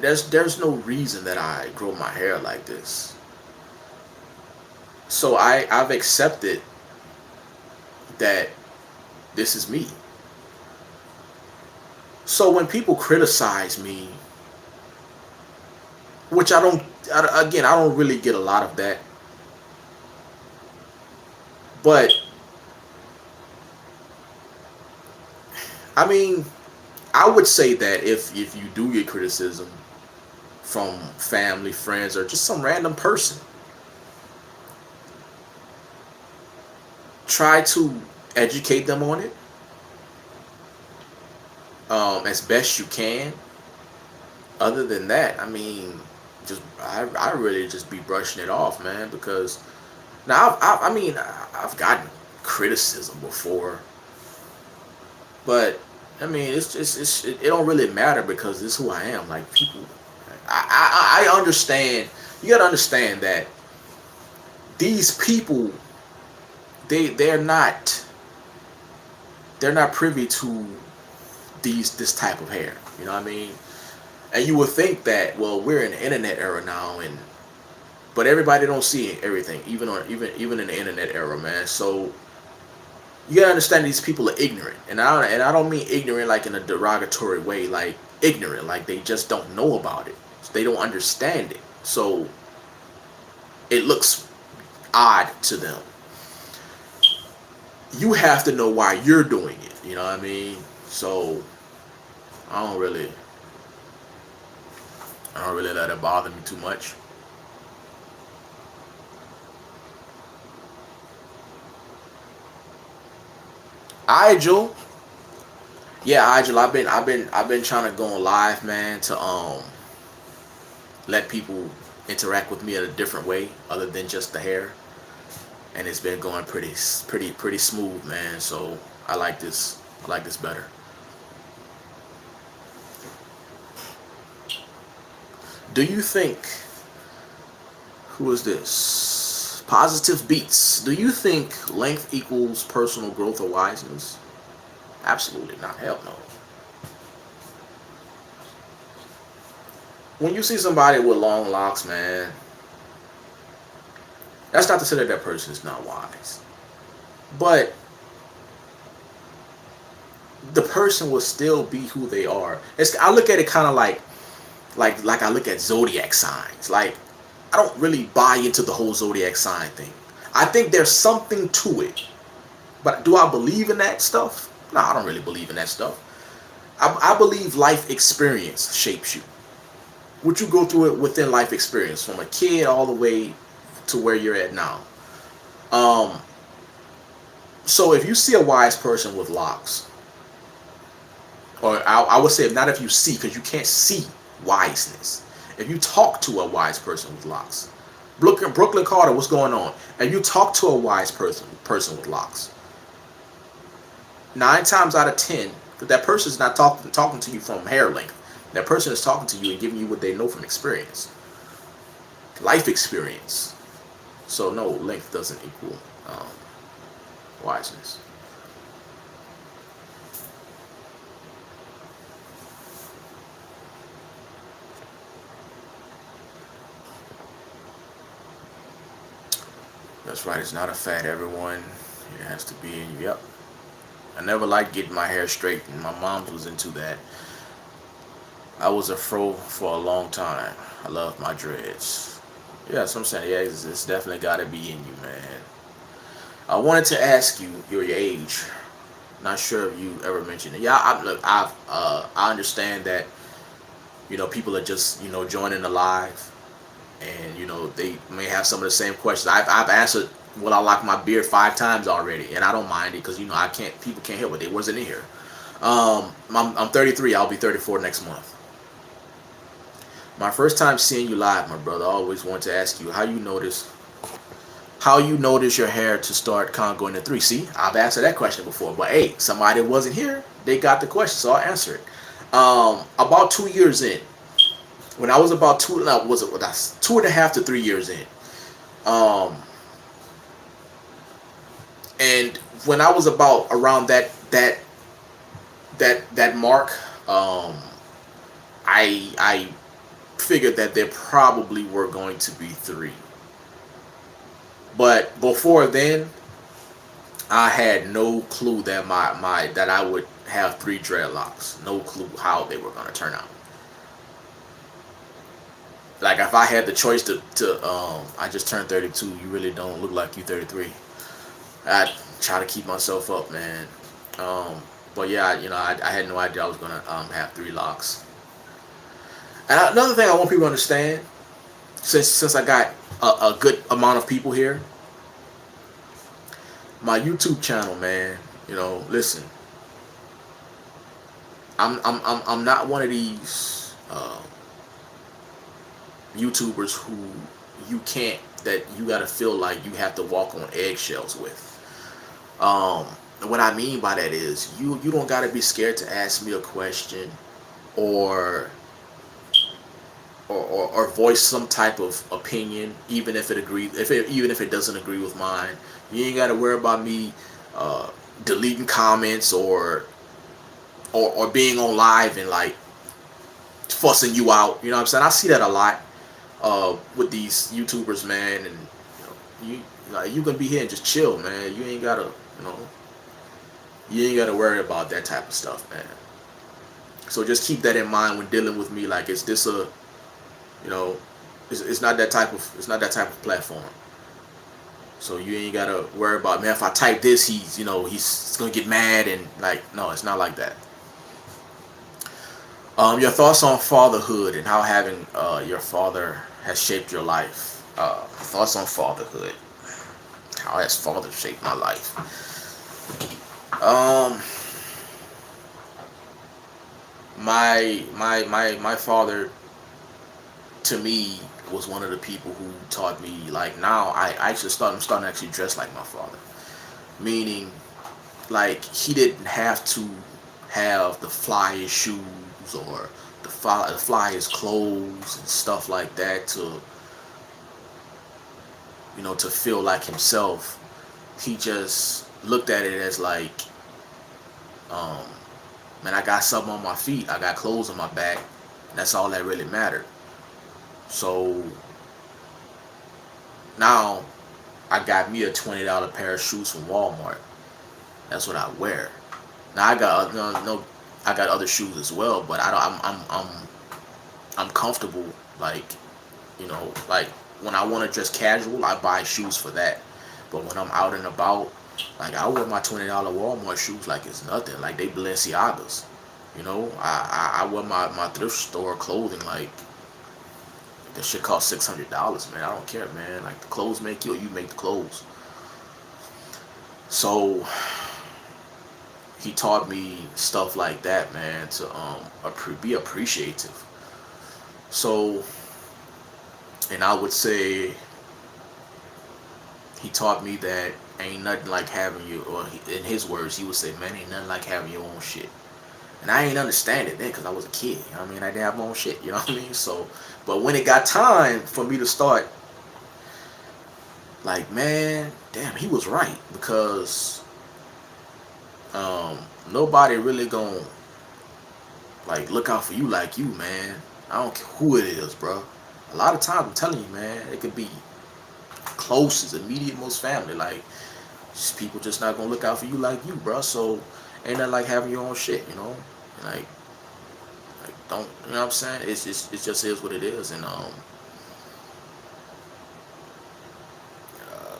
A: there's no reason that I grow my hair like this. So I've accepted that this is me. So when people criticize me, which I don't. Again, I don't really get a lot of that, but I mean, I would say that if you do get criticism from family, friends, or just some random person, try to educate them on it as best you can. Other than that, I mean, I really just be brushing it off, man. Because now I mean I've gotten criticism before, but I mean it don't really matter because it's who I am. Like people, I understand. You gotta understand that these people they're not privy to this type of hair. You know what I mean? And you would think that, well, we're in the internet era now, but everybody don't see everything, even in the internet era, man. So you gotta understand these people are ignorant, and I don't mean ignorant like in a derogatory way, like ignorant, like they just don't know about it, so they don't understand it, so it looks odd to them. You have to know why you're doing it. You know what I mean? So I don't really let it bother me too much. Igel, yeah, Igel, I've been trying to go on live, man, to let people interact with me in a different way other than just the hair, and it's been going pretty smooth, man. So I like this. I like this better. Do you think, who is this? Positive Beats. Do you think length equals personal growth or wiseness? Absolutely not. Hell no. When you see somebody with long locks, man, that's not to say that that person is not wise. But the person will still be who they are. I look at it kind of like I look at zodiac signs. Like I don't really buy into the whole zodiac sign thing. I think there's something to it, but do I believe in that stuff? No, I don't really believe in that stuff. I believe life experience shapes you. What you go through it within life experience, from a kid all the way to where you're at now. Um, so if you see a wise person with locks, or I would say not if you see, because you can't see wiseness. If you talk to a wise person with locks, Brooklyn Carter, what's going on? If you talk to a wise person with locks, 9 times out of 10, that person is not talking to you from hair length. That person is talking to you and giving you what they know from experience, life experience. So no, length doesn't equal wiseness. That's right. It's not a fad, everyone. It has to be in you. Yep. I never liked getting my hair straightened. My mom was into that. I was a fro for a long time. I love my dreads. Yeah, that's what I'm saying. Yeah, it's definitely got to be in you, man. I wanted to ask you your age. Not sure if you ever mentioned it. Yeah, look, I understand that people are just joining the live, and they may have some of the same questions. I've answered will I lock my beard 5 times already, and I don't mind it because I can't. People can't help it. They wasn't in here. I'm 33. I'll be 34 next month. My first time seeing you live, my brother. I always wanted to ask you how you notice your hair to start kind of going to 3. See, I've answered that question before, but hey, somebody wasn't here. They got the question, so I'll answer it. About 2 years in, when I was about that's 2.5 to 3 years in, and when I was about around that mark, I figured that there probably were going to be 3. But before then, I had no clue that that I would have 3 dreadlocks. No clue how they were going to turn out. like if I had the choice to I just turned 32. You really don't look like you 33. I try to keep myself up, man. Um, but yeah, I had no idea I was gonna have 3 locks. And another thing I want people to understand, since I got a good amount of people here, my YouTube channel, man. Listen, I'm not one of these YouTubers who you can't that you gotta feel like you have to walk on eggshells with. Um, and what I mean by that is you don't gotta be scared to ask me a question or or voice some type of opinion, even if it doesn't agree with mine. You ain't gotta worry about me uh, deleting comments or being on live and like fussing you out. You know what I'm saying? I see that a lot with these YouTubers, man, and you can be here and just chill, man. You know you ain't gotta worry about that type of stuff, man. So just keep that in mind when dealing with me. Like, is this a you know it's not that type of platform. So you ain't gotta worry about, man, if I type this, he's gonna get mad, and like, no, it's not like that. Your thoughts on fatherhood and how having your father has shaped your life. Thoughts on fatherhood. How has father shaped my life? Um, my father, to me, was one of the people who taught me. Like, now I'm starting to actually dress like my father. Meaning, like, he didn't have to have the flyest shoes or the flyest clothes and stuff like that to feel like himself. He just looked at it as like, um, man, I got something on my feet, I got clothes on my back, and that's all that really mattered. So now I got me a $20 pair of shoes from Walmart. That's what I wear. Now I got no, I got other shoes as well, but I don't. I'm comfortable. Like, like when I want to dress casual, I buy shoes for that. But when I'm out and about, like, I wear my $20 Walmart shoes like it's nothing. Like, they Balenciagas. I wear my thrift store clothing like that shit costs $600, man. I don't care, man. Like, the clothes make you, or you make the clothes. So he taught me stuff like that, man, to be appreciative. So, and I would say he taught me that ain't nothing like having you, or in his words, he would say, man, ain't nothing like having your own shit. And I ain't understand it then because I was a kid. You know what I mean? I didn't have my own shit. You know what I mean? So, but when it got time for me to start, like, man, damn, he was right, because nobody really gonna like look out for you like you, man. I don't care who it is, bro. A lot of times, I'm telling you, man, it could be closest, immediate, most family. Like, just people just not gonna look out for you like you, bro. So ain't that like having your own shit, Like, don't, you know what I'm saying? It just is what it is. And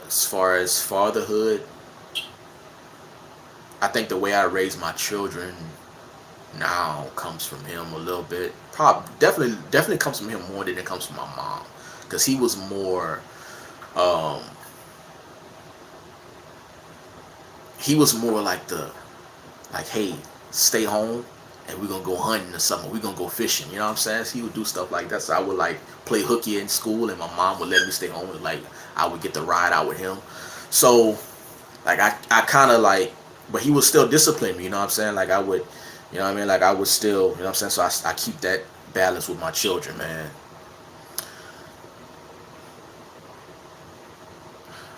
A: as far as fatherhood, I think the way I raise my children now comes from him a little bit. Probably, definitely comes from him more than it comes from my mom, because he was more, um, like like, hey, stay home, and we're gonna go hunting or something. We're gonna go fishing. You know what I'm saying? So he would do stuff like that. So I would like play hooky in school, and my mom would let me stay home, and like I would get to ride out with him. So like I kind of like, but he would still discipline me. You know what I'm saying? Like I would, you know what I mean? Like I would still, you know what I'm saying? So I keep that balance with my children, man.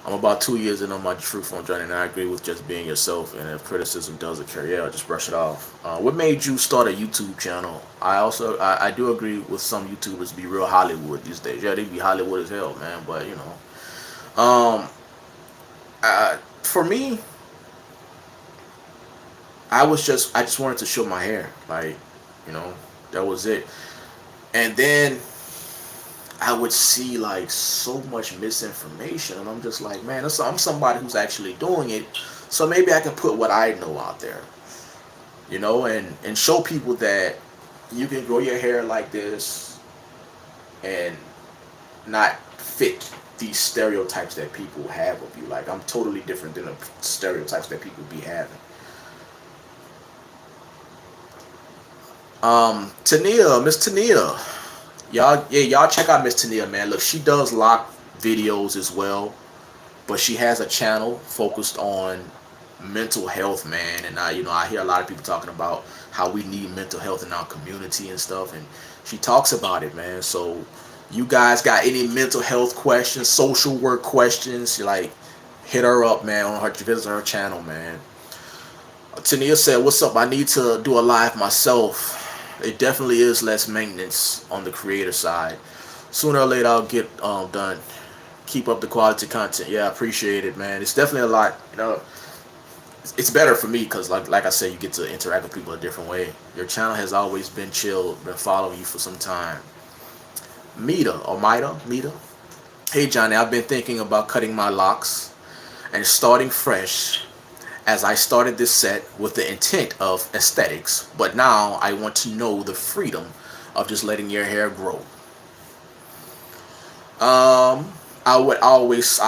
A: I'm about 2 years in on my Freeform journey, and I agree with just being yourself. And if criticism does occur, yeah, just brush it off. What made you start a YouTube channel? I do agree with some YouTubers be real Hollywood these days. Yeah, they be Hollywood as hell, man. But um, for me, I just wanted to show my hair, like, you know, that was it. And then I would see like so much misinformation, and I'm just like, man, I'm somebody who's actually doing it, so maybe I can put what I know out there, and show people that you can grow your hair like this and not fit these stereotypes that people have of you. Like, I'm totally different than the stereotypes that people be having. Tania, Miss Tania, y'all check out Miss Tania, man. Look, she does lock videos as well, but she has a channel focused on mental health, man. And I hear a lot of people talking about how we need mental health in our community and stuff, and she talks about it, man. So you guys got any mental health questions, social work questions, like, hit her up, man, on her, visit her channel, man. Tania said, what's up? I need to do a live myself. It definitely is less maintenance on the creator side. Sooner or later, I'll get done. Keep up the quality content. Yeah, I appreciate it, man. It's definitely a lot. It's better for me because, like I said, you get to interact with people a different way. Your channel has always been chill, been following you for some time. Mita. Hey, Johnny, I've been thinking about cutting my locks and starting fresh, as I started this set with the intent of aesthetics, but now I want to know the freedom of just letting your hair grow. I always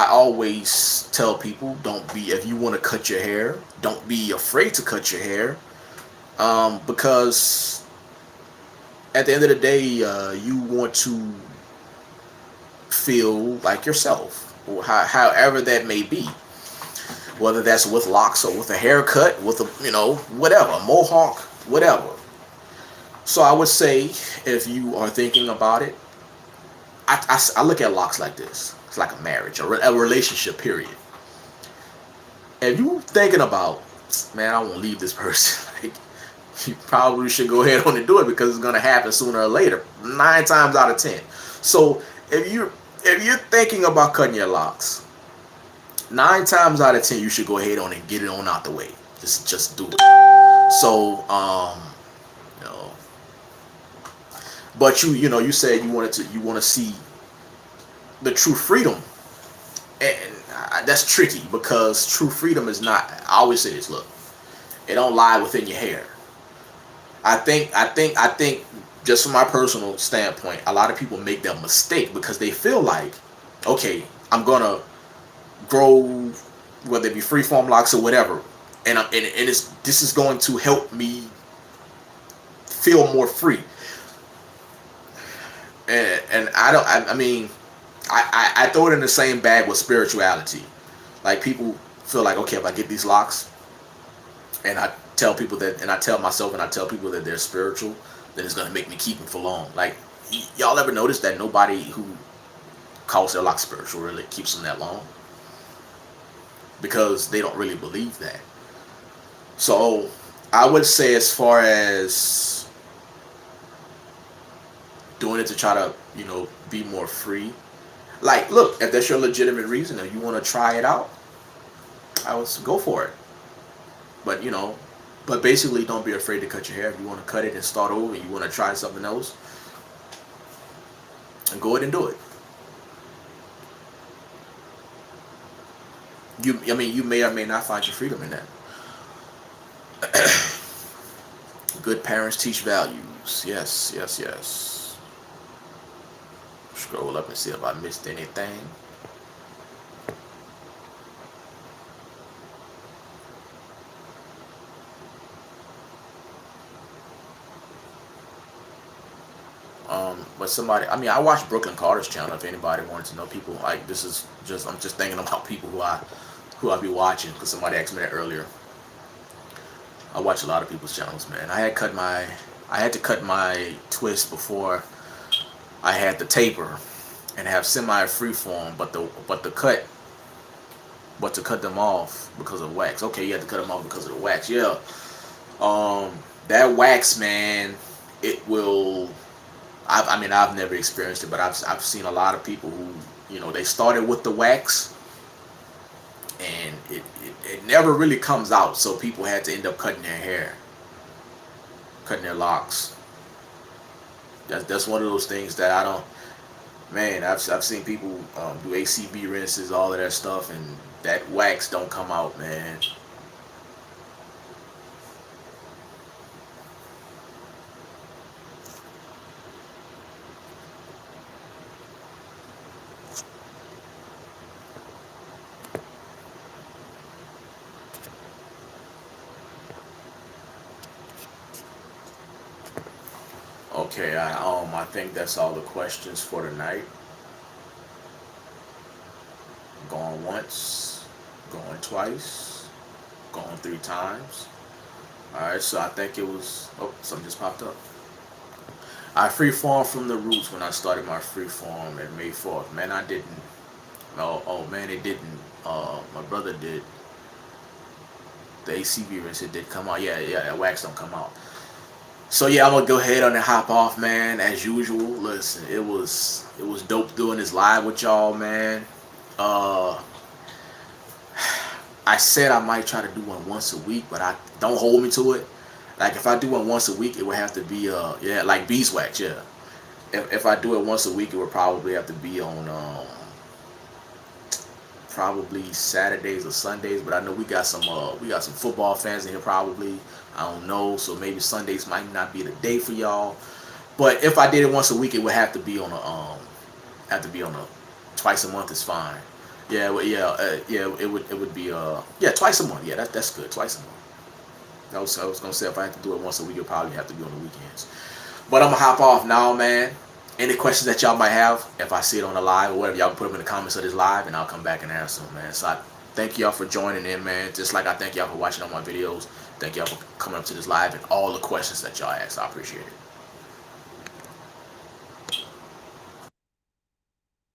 A: tell people, if you want to cut your hair, don't be afraid to cut your hair, because at the end of the day, you want to feel like yourself, or however that may be. Whether that's with locks or with a haircut, with whatever, mohawk, whatever. So I would say, if you are thinking about it, I look at locks like this. It's like a marriage, a relationship, period. If you thinking about, man, I won't leave this person, like, you probably should go ahead on and do it, because it's going to happen sooner or later, 9 times out of 10. So if you're thinking about cutting your locks, 9 times out of 10, you should go ahead on and get it on out the way. Just do it. So, but you said you want to see the true freedom, and that's tricky, because true freedom is not. I always say this. Look, it don't lie within your hair. I think, just from my personal standpoint, a lot of people make that mistake because they feel like, okay, I'm gonna grow, whether it be freeform locks or whatever, and this is going to help me feel more free. And I throw it in the same bag with spirituality. Like, people feel like, okay, if I get these locks, and I tell people that, and I tell myself and I tell people that they're spiritual, then it's gonna make me keep them for long. Like, y'all ever notice that nobody who calls their locks spiritual really keeps them that long? Because they don't really believe that. So I would say, as far as doing it to try to be more free, like, look, if that's your legitimate reason, if you want to try it out, I would go for it. But basically, don't be afraid to cut your hair. If you want to cut it and start over, and you want to try something else, and go ahead and do it. You may or may not find your freedom in that. Good parents teach values. Yes. Scroll up and see if I missed anything. But somebody, I watched Brooklyn Carter's channel. If anybody wanted to know, people like, I'm just thinking about people who I be watching, because somebody asked me that earlier. I watch a lot of people's channels, man. I had to cut my twist before I had the taper and have semi freeform, but to cut them off because of wax. Okay, you had to cut them off because of the wax. Yeah. That wax, man, it will. I've never experienced it, but I've seen a lot of people who, they started with the wax, and it never really comes out. So people had to end up cutting their hair, cutting their locks. That's one of those things that Man, I've seen people do ACB rinses, all of that stuff, and that wax don't come out, man. Okay, I think that's all the questions for tonight. Going once, going twice, going three times. All right, so I think it was. Oh, something just popped up. I freeform from the roots when I started my freeform at May 4th. Man, I didn't. Oh man, it didn't. My brother did. The ACV rinse, it did come out. Yeah, that wax don't come out. So yeah, I'm gonna go ahead and hop off, man. As usual, listen, it was dope doing this live with y'all, man. Uh, I said I might try to do one once a week, but I don't hold me to it. Like if I do one once a week, it would have to be yeah, like beeswax, yeah. If I do it once a week, it would probably have to be on probably Saturdays or Sundays. But I know we got some football fans in here probably. I don't know, so maybe Sundays might not be the day for y'all. But if I did it once a week, it would have to be on a twice a month is fine. Yeah, well, yeah, it would be yeah, twice a month. Yeah, that's good. Twice a month. I was gonna say if I had to do it once a week, it'd probably have to be on the weekends. But I'm gonna hop off now, man. Any questions that y'all might have, if I see it on the live or whatever, y'all can put them in the comments of this live, and I'll come back and answer them, man. So I thank y'all for joining in, man. Just like I thank y'all for watching all my videos. Thank y'all for coming up to this live and all the questions that y'all asked. I appreciate it.